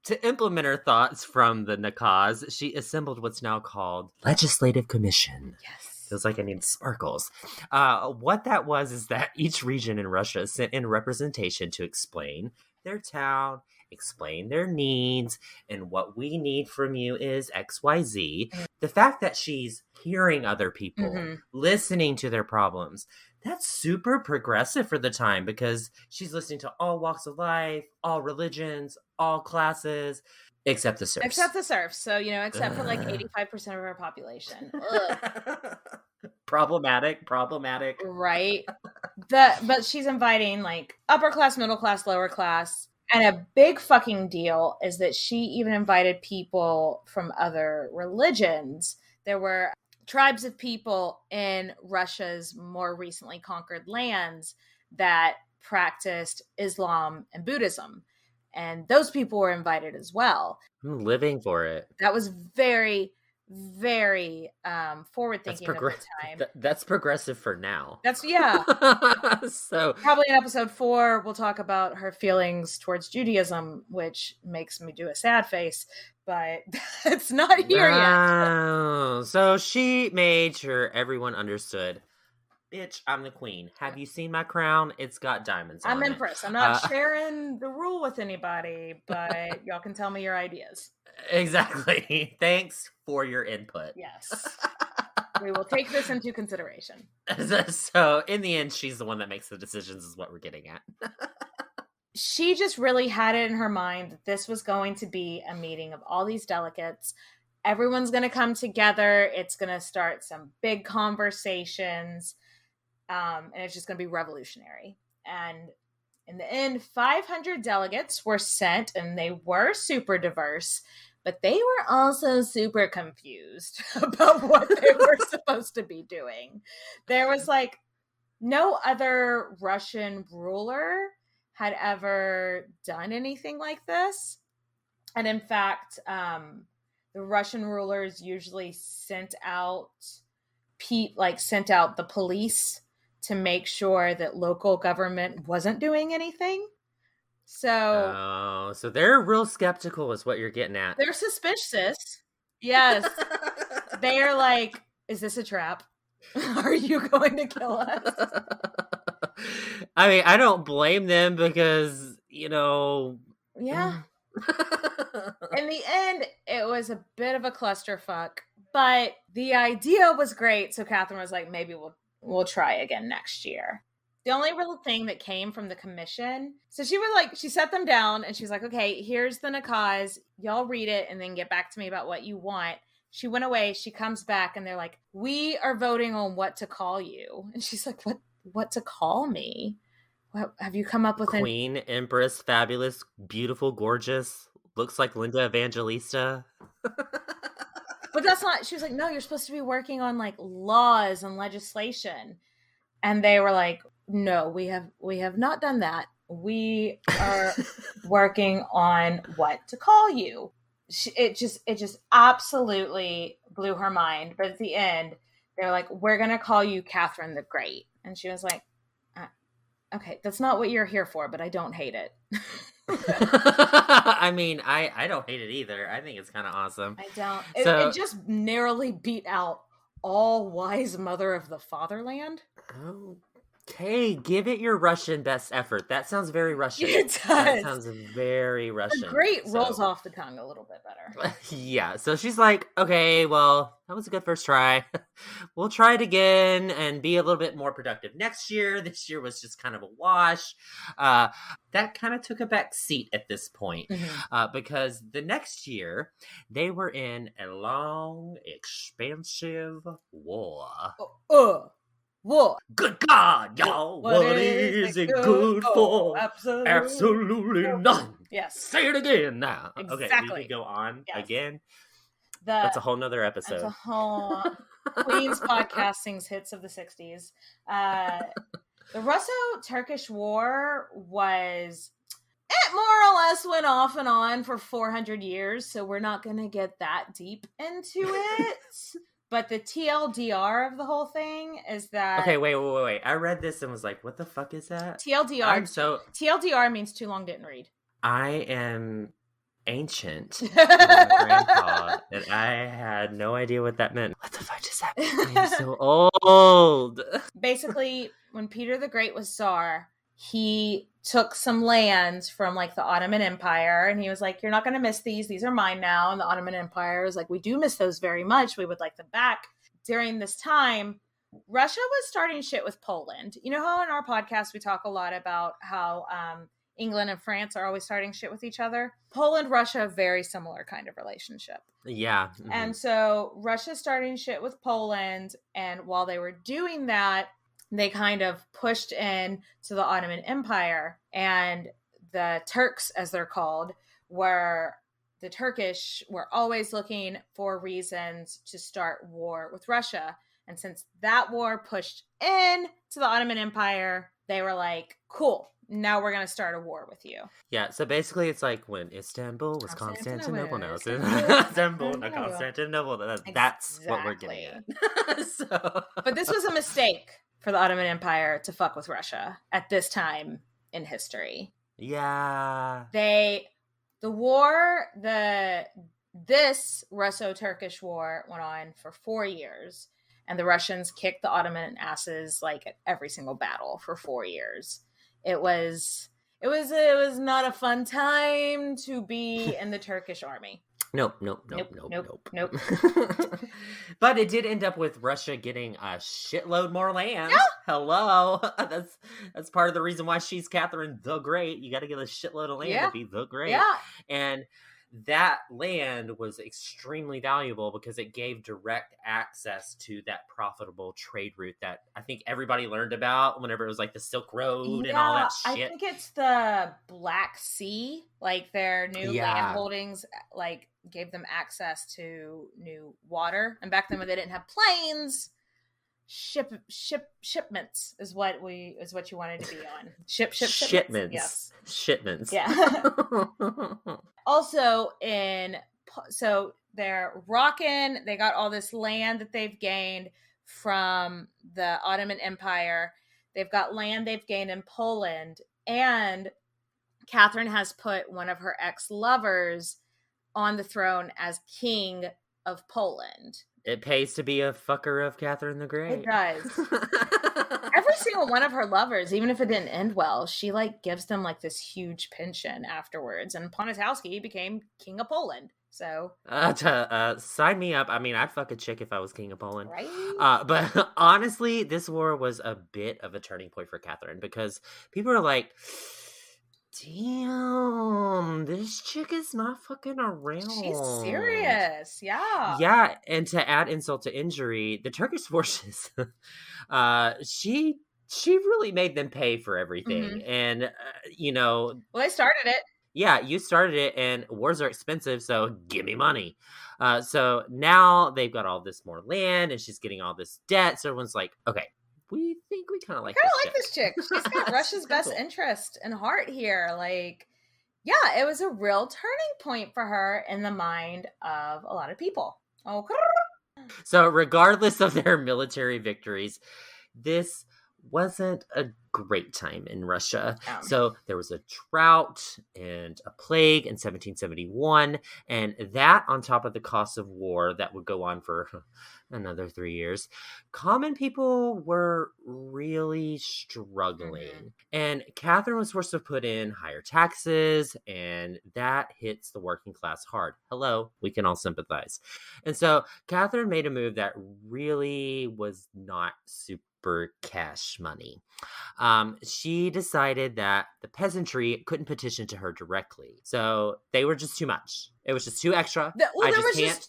To implement her thoughts from the Nakaz, she assembled what's now called Legislative Commission. Yes. Feels like I need sparkles. What that was is that each region in Russia sent in representation to explain their town, explain their needs, and what we need from you is XYZ. The fact that she's hearing other people, listening to their problems, that's super progressive for the time, because she's listening to all walks of life, all religions, all classes, except the serfs. Except the serfs. So, except for like 85% of our population. Problematic. Right. But she's inviting like upper class, middle class, lower class. And a big fucking deal is that she even invited people from other religions. There were tribes of people in Russia's more recently conquered lands that practiced Islam and Buddhism. And those people were invited as well. I'm living for it. That was very, very forward-thinking at the time. That's progressive for now. Yeah. So probably in episode 4, we'll talk about her feelings towards Judaism, which makes me do a sad face, but it's not here yet. So she made sure everyone understood. Bitch, I'm the queen. Have you seen my crown? It's got diamonds on it. I'm Empress. I'm not sharing the rule with anybody, but y'all can tell me your ideas. Exactly. Thanks for your input. Yes. We will take this into consideration. So, in the end, she's the one that makes the decisions, is what we're getting at. She just really had it in her mind that this was going to be a meeting of all these delegates. Everyone's going to come together. It's going to start some big conversations. And it's just going to be revolutionary. And in the end, 500 delegates were sent, and they were super diverse, but they were also super confused about what they were supposed to be doing. There was like no other Russian ruler had ever done anything like this. And in fact, the Russian rulers usually sent out the police to make sure that local government wasn't doing anything. So they're real skeptical is what you're getting at. They're suspicious. Yes. They're like, is this a trap? Are you going to kill us? I mean, I don't blame them because, Yeah. In the end, it was a bit of a clusterfuck, but the idea was great. So Katherine was like, maybe we'll try again next year. The only real thing that came from the commission, so she set them down and she's like, okay, here's the Nakaz. Y'all read it and then get back to me about what you want. She went away. She comes back and they're like, we are voting on what to call you. And she's like, what to call me? What, have you come up with Queen, Empress, fabulous, beautiful, gorgeous, looks like Linda Evangelista. But that's not, she was like, no, you're supposed to be working on like laws and legislation. And they were like, no, we have not done that. We are working on what to call you. It just absolutely blew her mind. But at the end, they were like, we're going to call you Katherine the Great. And she was like, okay, that's not what you're here for, but I don't hate it. I mean, I don't hate it either. I think it's kind of awesome. I don't. It just narrowly beat out all wise mother of the fatherland. Okay, give it your Russian best effort. That sounds very Russian. It does. That sounds very Russian. The Great rolls off the tongue a little bit better. Yeah, so she's like, okay, well, that was a good first try. We'll try it again and be a little bit more productive next year. This year was just kind of a wash. That kind of took a back seat at this point, because the next year they were in a long, expensive war. War. Good God, y'all. What is it good for? Absolutely none. Yes. Say it again now. Exactly. Okay, we can go on again. That's a whole nother episode. That's a whole Queen's podcast sings hits of the 60s. The Russo-Turkish War was, it more or less went off and on for 400 years, so we're not going to get that deep into it. But the TLDR of the whole thing is that... Okay, wait. I read this and was like, what the fuck is that? TLDR means too long didn't read. I am ancient. My grandpa, and I had no idea what that meant. What the fuck does that mean? I'm so old. Basically, when Peter the Great was Tsar, he took some lands from like the Ottoman Empire and he was like, you're not going to miss these are mine now. And the Ottoman Empire was like, we do miss those very much, we would like them back. During this time, Russia was starting shit with Poland. You know how in our podcast we talk a lot about how England and France are always starting shit with each other? Poland, Russia, very similar kind of relationship. Yeah. And so Russia's starting shit with Poland, and while they were doing that, they kind of pushed in to the Ottoman Empire, and the Turks, as they're called, were the Turkish were always looking for reasons to start war with Russia. And since that war pushed in to the Ottoman Empire, they were like, cool, now we're going to start a war with you. Yeah, so basically it's like when Istanbul was Constantinople. Now it's Istanbul, not Constantinople. That's exactly what we're getting at. But this was a mistake for the Ottoman Empire to fuck with Russia at this time in history. Yeah. This Russo-Turkish War went on for 4 years, and the Russians kicked the Ottoman asses like at every single battle for 4 years. It was not a fun time to be in the Turkish army. Nope. But it did end up with Russia getting a shitload more land. Yeah. Hello. That's part of the reason why she's Katherine the Great. You got to get a shitload of land to be the Great. Yeah. And that land was extremely valuable because it gave direct access to that profitable trade route that I think everybody learned about whenever it was like the Silk Road and all that shit. I think it's the Black Sea, like their new land holdings, like gave them access to new water. And back then when they didn't have planes, shipments is what you wanted to be on. Shipments. Yes. Shipments. Yeah. Also so they're rocking, they got all this land that they've gained from the Ottoman Empire. They've got land they've gained in Poland, and Katherine has put one of her ex-lovers on the throne as king of Poland. It pays to be a fucker of Katherine the Great. It does. Every single one of her lovers, even if it didn't end well, she like gives them like this huge pension afterwards. And Poniatowski became king of Poland. So sign me up. I mean, I'd fuck a chick if I was king of Poland. Right? But honestly, this war was a bit of a turning point for Katherine because people are like, Damn, this chick is not fucking around. She's serious. Yeah. Yeah, and to add insult to injury, the Turkish forces, she really made them pay for everything. And, well, they started it. Yeah, you started it, and wars are expensive, so give me money. So now they've got all this more land, and she's getting all this debt. So everyone's like, okay, we think we kind of like this chick. She's got Russia's best interest and heart here. Like, yeah, it was a real turning point for her in the mind of a lot of people. Okay. So regardless of their military victories, this wasn't a great time in Russia. So there was a drought and a plague in 1771, and that on top of the cost of war that would go on for another 3 years, common people were really struggling. And Catherine was forced to put in higher taxes, and that hits the working class hard. Hello, we can all sympathize. And so Catherine made a move that really was not super cash money. She decided that the peasantry couldn't petition to her directly. So they were just too much. It was just too extra.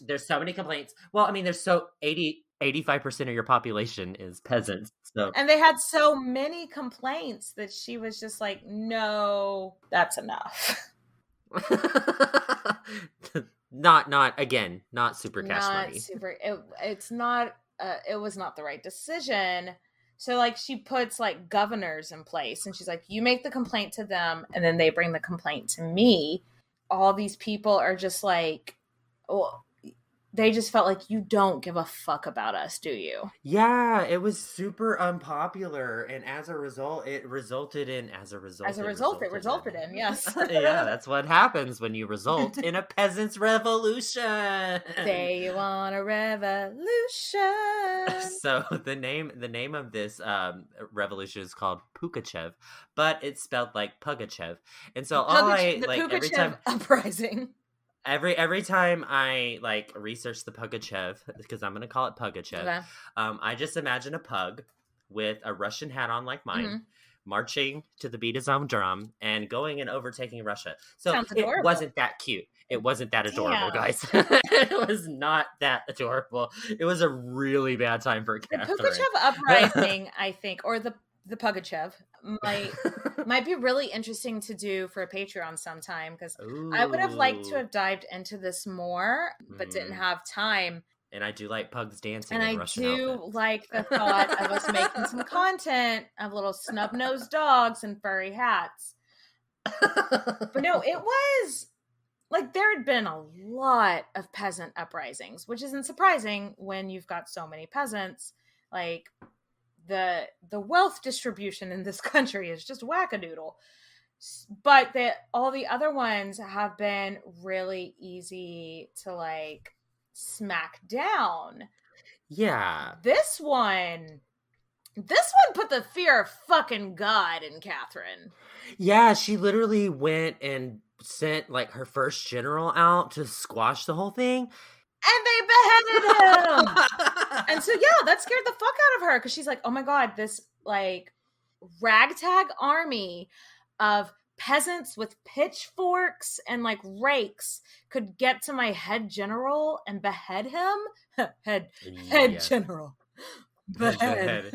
There's so many complaints. Well, I mean, there's 85% of your population is peasants. So. And they had so many complaints that she was just like, no, that's enough. not super cash money. It was not the right decision. So like she puts like governors in place, and she's like, you make the complaint to them, and then they bring the complaint to me. All these people are just like, they just felt like, you don't give a fuck about us, do you? Yeah, it was super unpopular, and as a result, it resulted in yes. Yeah, that's what happens when you result in a peasants' revolution. They want a revolution. So the name of this revolution is called Pugachev, but it's spelled like Pugachev. And so every time uprising. Every time I research the Pugachev, because I'm gonna call it Pugachev, okay. I just imagine a pug with a Russian hat on like mine, marching to the beat of some drum and going and overtaking Russia. So it wasn't that cute. It wasn't that adorable, guys. It was not that adorable. It was a really bad time for Catherine. The Pugachev uprising, I think, or the Pugachev might be really interesting to do for a Patreon sometime, because I would have liked to have dived into this more, but didn't have time. And I do like pugs dancing. And I do like the thought of us making some content of little snub-nosed dogs and furry hats. But no, it was like there had been a lot of peasant uprisings, which isn't surprising when you've got so many peasants. Like the wealth distribution in this country is just wackadoodle. But all the other ones have been really easy to like smack down. Yeah. This one put the fear of fucking God in Catherine. Yeah, she literally went and sent like her first general out to squash the whole thing. And they beheaded him. And so, yeah, that scared the fuck out of her, because she's like, oh my God, this like ragtag army of peasants with pitchforks and like rakes could get to my head general and behead him. Head general. Behead.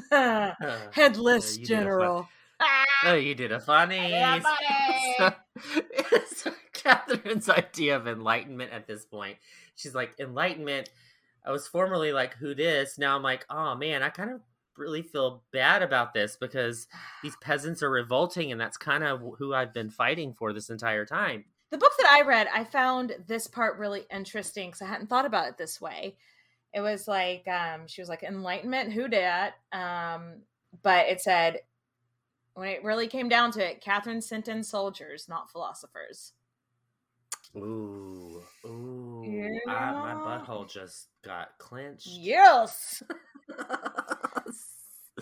Headless general. Oh, you did a funny. So Catherine's idea of enlightenment at this point, she's like, enlightenment, I was formerly like, who dis? Now I'm like, oh man, I kind of really feel bad about this, because these peasants are revolting, and that's kind of who I've been fighting for this entire time. The book that I read, I found this part really interesting, because I hadn't thought about it this way. It was like, she was like, enlightenment, who dat? But it said, when it really came down to it, Catherine sent in soldiers, not philosophers. Ooh. Yeah. My butthole just got clenched. Yes.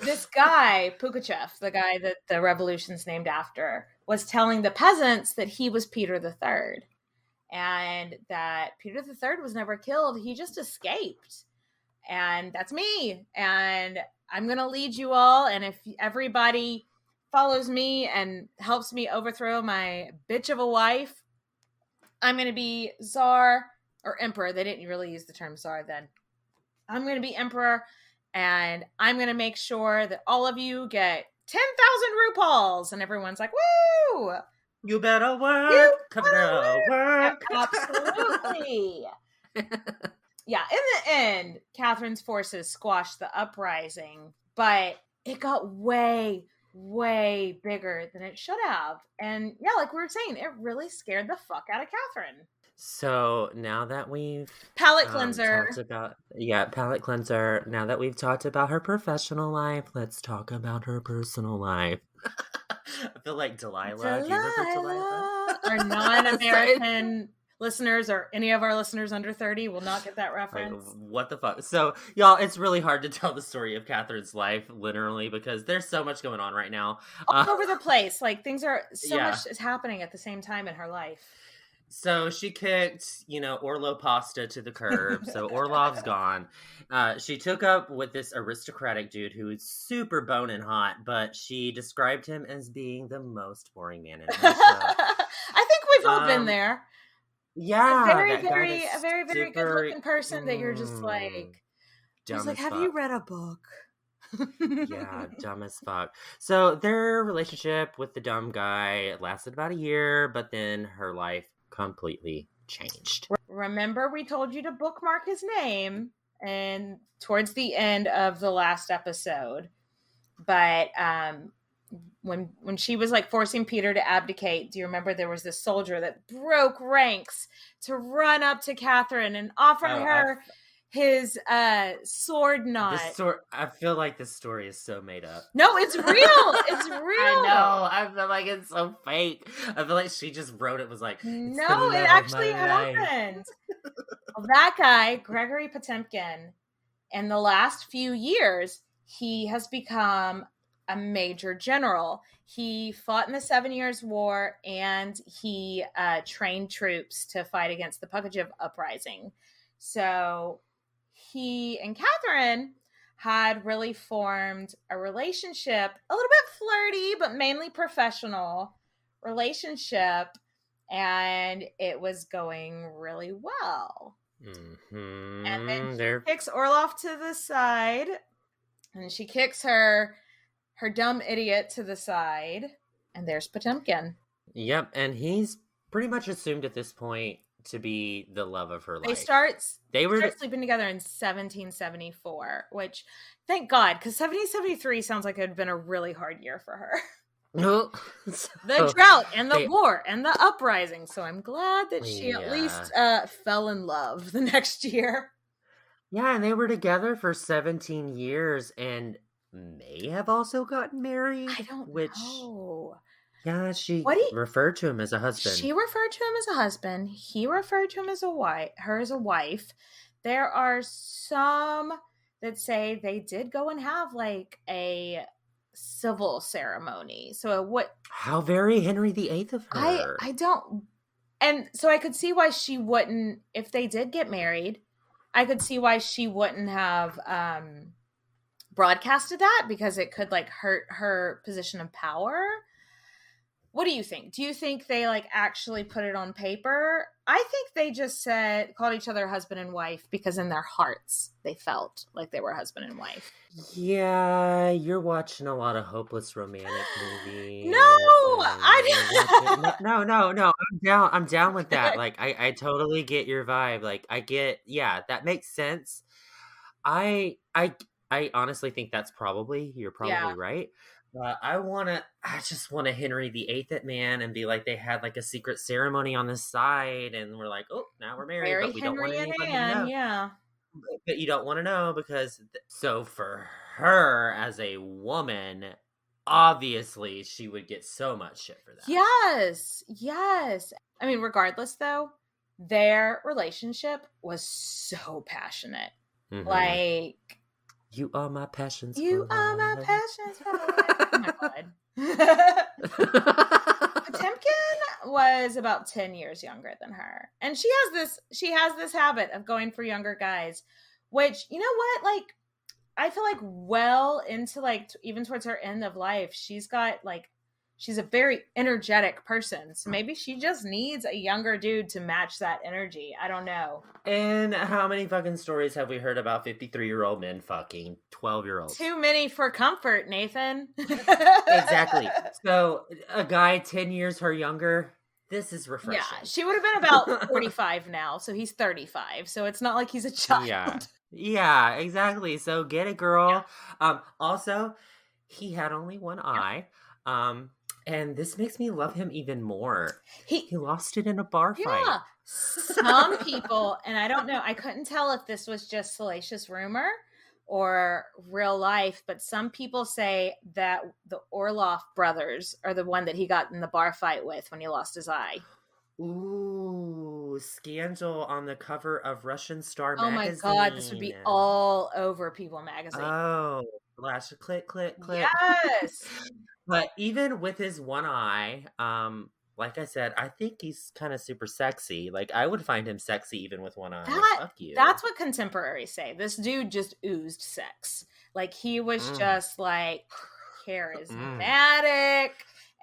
This guy, Pugachev, the guy that the revolution's named after, was telling the peasants that he was Peter III. And that Peter III was never killed. He just escaped. And that's me. And I'm going to lead you all. And if everybody follows me and helps me overthrow my bitch of a wife, I'm going to be Tsar or Emperor. They didn't really use the term Tsar then. I'm going to be Emperor, and I'm going to make sure that all of you get 10,000 RuPauls. And everyone's like, woo! You better work. Come to work. Absolutely. Yeah, in the end, Catherine's forces squashed the uprising, but it got way, way bigger than it should have. And yeah, like we were saying, it really scared the fuck out of Catherine. So now that we've palate cleanser, talked about palate cleanser. Now that we've talked about her professional life, let's talk about her personal life. I feel like Delilah. Do you remember Delilah? Our non-American listeners or any of our listeners under 30 will not get that reference. Like, what the fuck? So, y'all, it's really hard to tell the story of Catherine's life, literally, because there's so much going on right now. All over the place. Like, things are, so much is happening at the same time in her life. So she kicked, Orlo Pasta to the curb. So Orlov's gone. She took up with this aristocratic dude who is super boning hot, but she described him as being the most boring man in Russia. I think we've all been there. Yeah. A very, very good looking person that you're just like, have you read a book? Yeah, dumb as fuck. So their relationship with the dumb guy lasted about a year, but then her life completely changed. Remember, we told you to bookmark his name and towards the end of the last episode. But when she was like forcing Peter to abdicate, do you remember there was this soldier that broke ranks to run up to Catherine and offer her his sword knot? I feel like this story is so made up. No, it's real. It's real. I know. I feel like it's so fake. I feel like she just wrote it, was like, no, it actually happened. Well, that guy, Gregory Potemkin, in the last few years, he has become a major general. He fought in the 7 Years' War, and he trained troops to fight against the Pugachev uprising. So he and Catherine had really formed a relationship, a little bit flirty, but mainly professional relationship, and it was going really well. Mm-hmm. And then she kicks Orloff to the side, and she kicks her dumb idiot to the side, and there's Potemkin. Yep, and he's pretty much assumed at this point to be the love of her life. They start sleeping together in 1774, which, thank God, because 1773 sounds like it had been a really hard year for her. The drought and the war and the uprising. So I'm glad that she at least fell in love the next year. Yeah, and they were together for 17 years and may have also gotten married. I don't know. Yeah, she referred to him as a husband. She referred to him as a husband. He referred to him as her as a wife. There are some that say they did go and have like a civil ceremony. So how very Henry VIII of her. I don't, and so I could see why she wouldn't, if they did get married, I could see why she wouldn't have broadcasted that, because it could like hurt her position of power. What do you think? Do you think they like actually put it on paper? I think they just called each other husband and wife because in their hearts they felt like they were husband and wife. Yeah, you're watching a lot of hopeless romantic movies. No, I didn't. No. I'm down with that. Like, I totally get your vibe. Like, that makes sense. I honestly think you're probably right. I just want a Henry VIII man and be like, they had like a secret ceremony on the side and we're like, oh, now we're married, but we don't want anybody to know. Yeah. But you don't want to know because, so for her as a woman, obviously she would get so much shit for that. Yes. I mean, regardless though, their relationship was so passionate. Mm-hmm. Like, you are my passions. You are my passions. Oh my God. Potemkin was about 10 years younger than her. And she has this habit of going for younger guys, which, you know what? Like, I feel like well into like even towards her end of life, she's got like, she's a very energetic person. So maybe she just needs a younger dude to match that energy. I don't know. And how many fucking stories have we heard about 53-year-old men fucking 12-year-olds? Too many for comfort, Nathan. Exactly. So a guy 10 years her younger, this is refreshing. Yeah, she would have been about 45 now, so he's 35. So it's not like he's a child. Yeah, exactly. So get it, girl. Yeah. Also, he had only one eye. And this makes me love him even more. He lost it in a bar fight. Yeah. Some people, and I don't know, I couldn't tell if this was just salacious rumor or real life, but some people say that the Orloff brothers are the one that he got in the bar fight with when he lost his eye. Ooh, scandal on the cover of Russian Star magazine. Oh my God, this would be all over People magazine. Oh, flash, click, click, click. Yes. But even with his one eye, like I said, I think he's kind of super sexy. Like, I would find him sexy even with one eye. Fuck you. That's what contemporaries say. This dude just oozed sex. Like, he was just like charismatic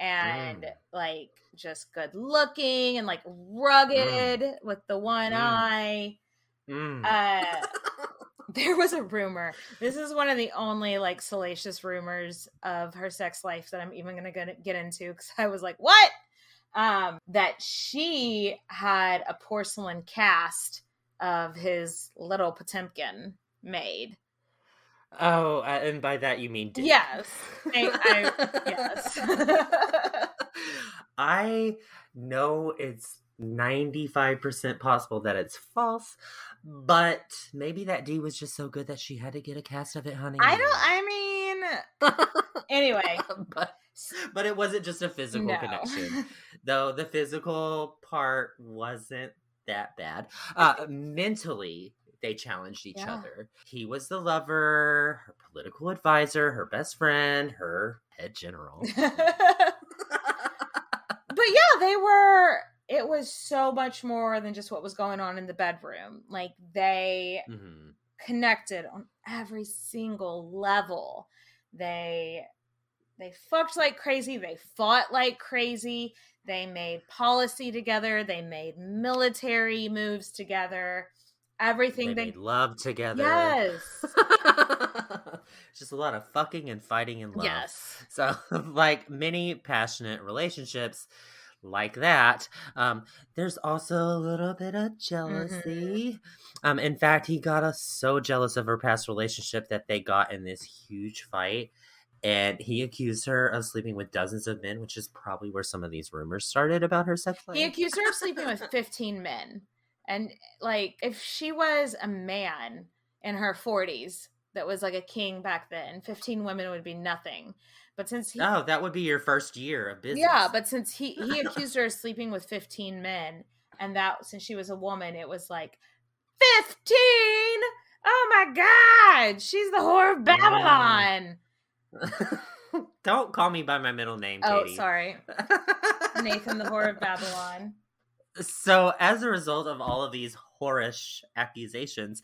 and like just good looking and like rugged with the one eye. There was a rumor. This is one of the only like salacious rumors of her sex life that I'm even going to get into, because I was like, what? That she had a porcelain cast of his little Potemkin made. Oh, and by that you mean dick. Yes. Yes. I know it's 95% possible that it's false, but maybe that D was just so good that she had to get a cast of it, honey. Anyway. But it wasn't just a physical connection. Though the physical part wasn't that bad. Mentally, they challenged each other. He was the lover, her political advisor, her best friend, her head general. But yeah, it was so much more than just what was going on in the bedroom. Like, they connected on every single level. They fucked like crazy. They fought like crazy. They made policy together. They made military moves together. Everything they made love together. Yes. Just a lot of fucking and fighting and love. Yes. So, like many passionate relationships like that, there's also a little bit of jealousy. In fact, he got us so jealous of her past relationship that they got in this huge fight. And he accused her of sleeping with dozens of men, which is probably where some of these rumors started about her sex life. He accused her of sleeping with 15 men. And, like, if she was a man in her 40s that was, like, a king back then, 15 women would be nothing. But since he... Oh, that would be your first year of business. Yeah, but since he accused her of sleeping with 15 men, and that, since she was a woman, it was like, 15? Oh, my God! She's the whore of Babylon! Don't call me by my middle name, Katie. Oh, sorry. Nathan, the whore of Babylon. So, as a result of all of these whorish accusations,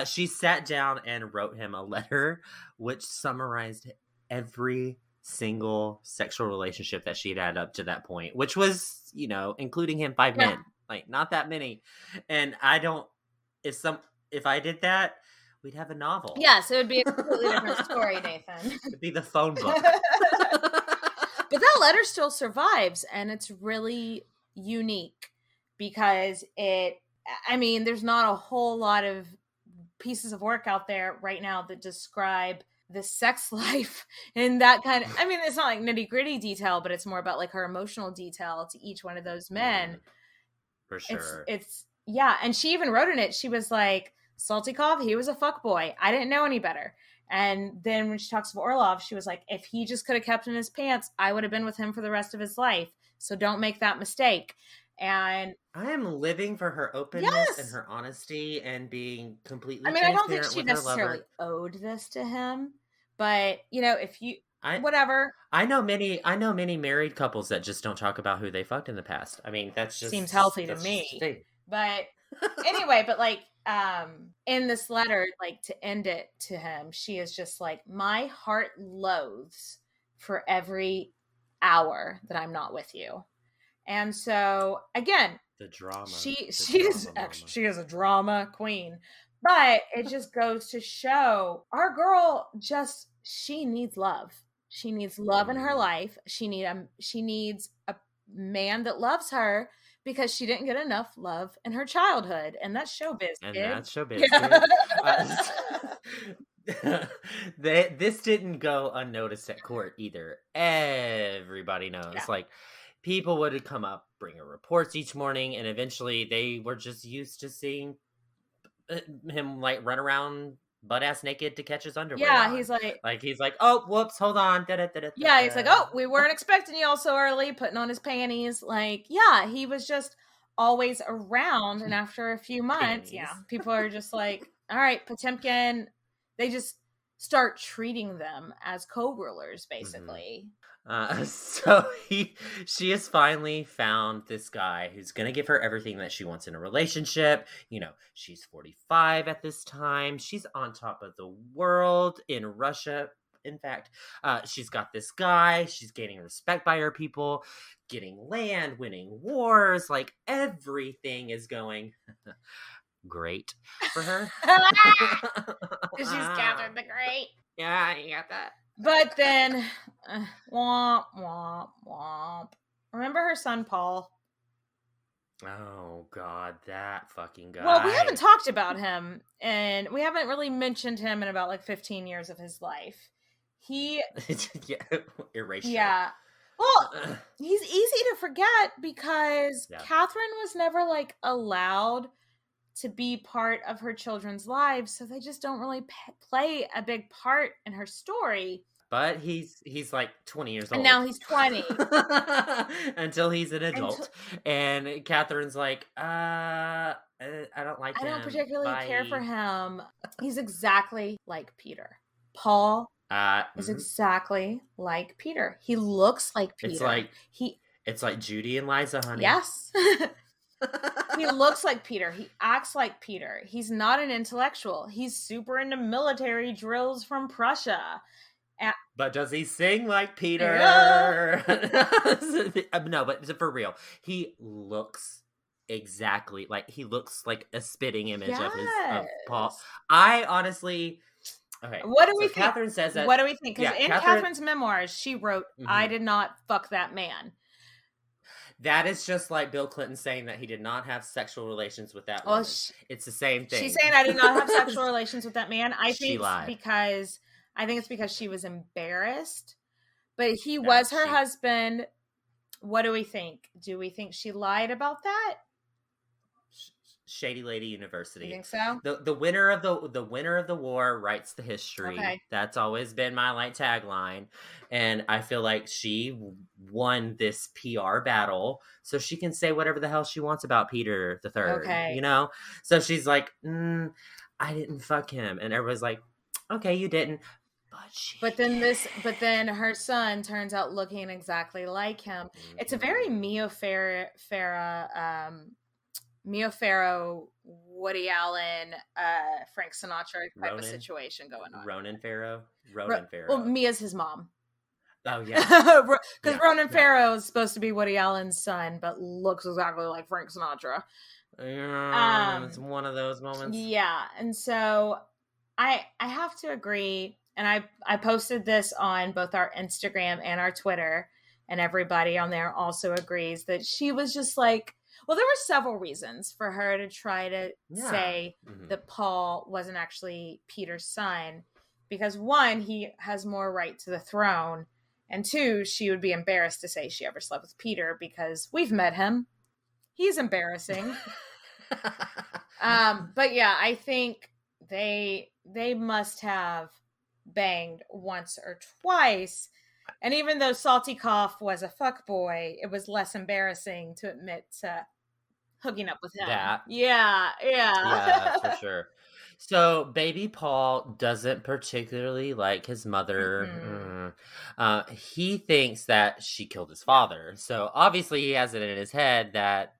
she sat down and wrote him a letter which summarized every single sexual relationship that she'd had up to that point, which was, including him 5 men. Like, not that many. And if I did that, we'd have a novel. Yes, it would be a completely different story, Nathan. It'd be the phone book. But that letter still survives, and it's really unique because there's not a whole lot of pieces of work out there right now that describe the sex life in that kind of, it's not like nitty gritty detail, but it's more about like her emotional detail to each one of those men. For sure. It's and she even wrote in it, she was like, Saltykov, he was a fuckboy. I didn't know any better. And then when she talks of Orlov, she was like, if he just could have kept in his pants, I would have been with him for the rest of his life. So don't make that mistake. And I am living for her openness and her honesty and being completely I don't think she necessarily owed this to him, but if you whatever. I know many married couples that just don't talk about who they fucked in the past. That's just seems healthy to me. But anyway, but like in this letter, like to end it to him, she is just like, my heart loathes for every hour that I'm not with you. And so again, the drama. She is a drama queen. But it just goes to show our girl she needs love. She needs love in her life. She needs a man that loves her because she didn't get enough love in her childhood. And that's showbiz. And kid. that's showbiz. This didn't go unnoticed at court either. Everybody knows. Yeah. Like, people would come up, bring her reports each morning, and eventually they were just used to seeing him like run around butt-ass naked to catch his underwear. Yeah, on. he's like, oh, whoops, hold on. Yeah, he's like, oh, we weren't expecting you all so early, putting on his panties. Like, yeah, he was just always around. And after a few months, yeah, people are just like, all right, Potemkin, they just start treating them as co-rulers, basically. So she has finally found this guy who's gonna give her everything that she wants in a relationship. You know, she's 45 at this time. She's on top of the world in Russia. In fact, she's got this guy. She's gaining respect by her people, getting land, winning wars. Like, everything is going great for her. She's Catherine the Great. Yeah, you got that. But then, womp, womp, womp. Remember her son, Paul? Oh, God, that fucking guy. Well, we haven't talked about him, and we haven't really mentioned him in about 15 years of his life. Erasure. Yeah. Well, he's easy to forget because Katherine was never allowed to be part of her children's lives, so they just don't really play a big part in her story. But he's like 20 years old. And now he's 20. Until he's an adult. And Catherine's like, I don't like him. I don't particularly care for him. He's exactly like Peter. Paul is exactly like Peter. He looks like Peter. It's like Judy and Liza, honey. Yes. He looks like Peter. He acts like Peter. He's not an intellectual. He's super into military drills from Prussia. But does he sing like Peter? No, but for real, he looks exactly like a spitting image of Paul. I honestly. Okay. What do we think? Katherine says that. What do we think? Because in Catherine's memoirs, she wrote, "I did not fuck that man." That is just like Bill Clinton saying that he did not have sexual relations with that woman. It's the same thing. She's saying I did not have sexual relations with that man. I think it's because she was embarrassed. But he was her husband. What do we think? Do we think she lied about that? Shady Lady University. You think so? The winner of the war writes the history. Okay. That's always been my tagline. And I feel like she won this PR battle, so she can say whatever the hell she wants about Peter the Third. Okay. You know? So she's like, I didn't fuck him. And everybody's like, okay, you didn't. But then her son turns out looking exactly like him. Mm-hmm. It's a very Mia Farrow, Woody Allen, Frank Sinatra type of situation going on. Ronan Farrow. Well, Mia's his mom. Oh yeah, because Ronan Farrow is supposed to be Woody Allen's son, but looks exactly like Frank Sinatra. It's one of those moments. Yeah, and so I have to agree, and I posted this on both our Instagram and our Twitter, and everybody on there also agrees that she was just like. Well, there were several reasons for her to try to say that Paul wasn't actually Peter's son. Because one, he has more right to the throne. And two, she would be embarrassed to say she ever slept with Peter because we've met him. He's embarrassing. But yeah, I think they must have banged once or twice. And even though Salty Cough was a fuckboy, it was less embarrassing to admit to hooking up with him. Yeah, for sure. So baby Paul doesn't particularly like his mother. He thinks that she killed his father. So obviously he has it in his head that,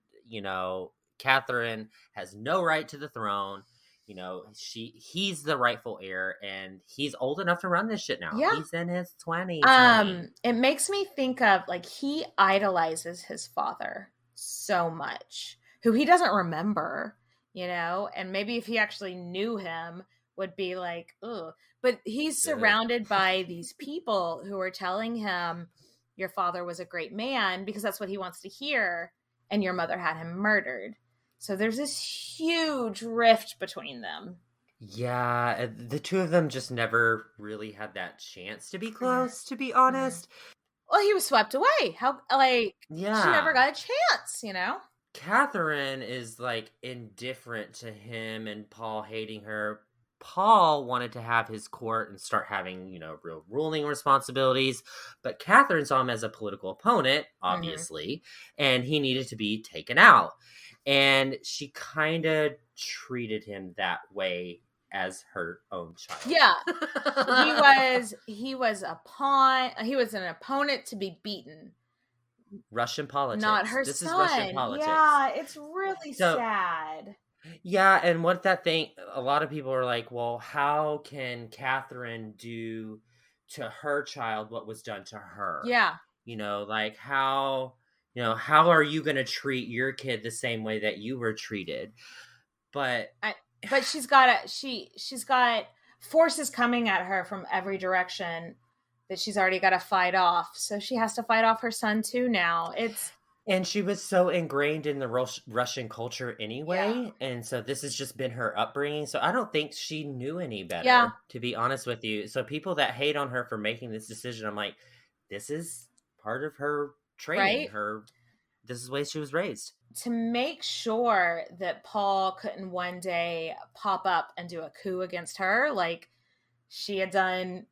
Catherine has no right to the throne. he's the rightful heir, and he's old enough to run this shit now. Yeah. He's in his 20s. Honey. It makes me think of, like, he idolizes his father so much, who he doesn't remember, and maybe if he actually knew him would be like, ugh. But he's surrounded by these people who are telling him, your father was a great man, because that's what he wants to hear, and your mother had him murdered. So there's this huge rift between them. Yeah, the two of them just never really had that chance to be close, to be honest. Well, he was swept away. She never got a chance, Katherine is, like, indifferent to him and Paul hating her. Paul wanted to have his court and start having, real ruling responsibilities, but Katherine saw him as a political opponent, obviously, and he needed to be taken out. And she kind of treated him that way as her own child. Yeah. He was a pawn. He was an opponent to be beaten. Russian politics. Not her this son. Is Russian politics. Yeah, it's really sad. Yeah, and what that thing, a lot of people are like, well, how can Katherine do to her child what was done to her? Yeah. Like how are you going to treat your kid the same way that you were treated? But she's got forces coming at her from every direction that she's already got to fight off. So she has to fight off her son too now. And she was so ingrained in the Russian culture anyway. Yeah. And so this has just been her upbringing. So I don't think she knew any better, to be honest with you. So people that hate on her for making this decision, I'm like, this is part of her training. Right? This is the way she was raised. To make sure that Paul couldn't one day pop up and do a coup against her, like she had done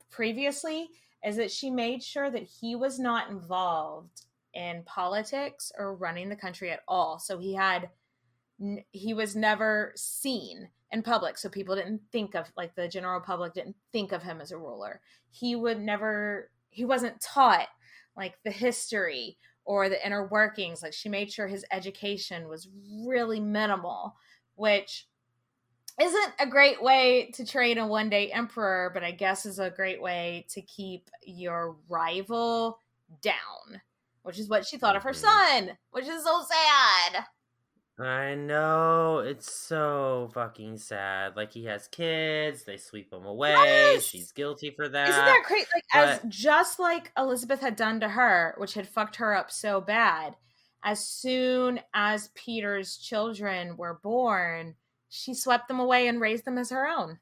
previously, is that she made sure that he was not involved in politics or running the country at all. So he was never seen in public. So people didn't think of, like, the general public didn't think of him as a ruler. He wasn't taught, like, the history or the inner workings. Like, she made sure his education was really minimal, which isn't a great way to train a one-day emperor, but I guess is a great way to keep your rival down, which is what she thought of her son, which is so sad. I know. It's so fucking sad. Like, he has kids, they sweep him away. Yes! She's guilty for that. Isn't that great? Like, just like Elizabeth had done to her, which had fucked her up so bad, as soon as Peter's children were born, she swept them away and raised them as her own.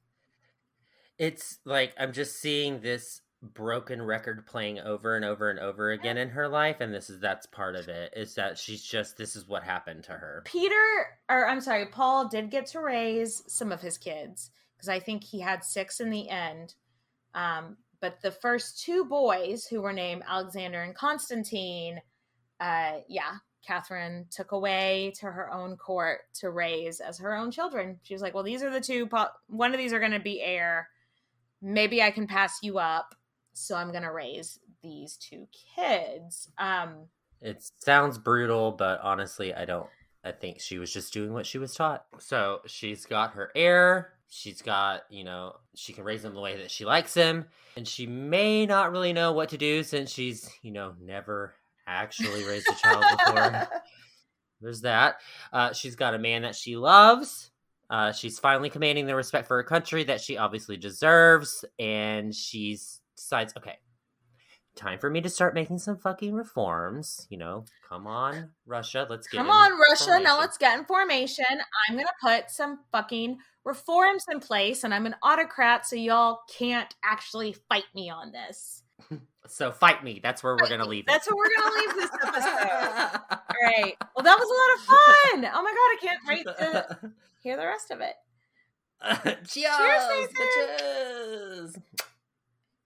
It's like, I'm just seeing this broken record playing over and over and over again in her life, and that's part of it, is that this is what happened to her. Paul did get to raise some of his kids, because I think he had 6 in the end, but the first 2 boys, who were named Alexander and Constantine, Katherine took away to her own court to raise as her own children. She was like, well, these are the 2, one of these are going to be heir, maybe I can pass you up, so I'm going to raise these 2 kids. It sounds brutal, but honestly, I think she was just doing what she was taught. So she's got her heir. She's got, she can raise him the way that she likes him. And she may not really know what to do since she's, never actually raised a child before. There's that. She's got a man that she loves. She's finally commanding the respect for her country that she obviously deserves. And she decides, okay, time for me to start making some fucking reforms. Come on, Russia, let's get Russia, now let's get in formation. I'm going to put some fucking reforms in place, and I'm an autocrat, so y'all can't actually fight me on this. So fight me. That's where we're going to leave it. That's where we're going to leave this episode. All right. Well, that was a lot of fun. Oh my God, I can't wait to hear the rest of it. Cheers, bitches!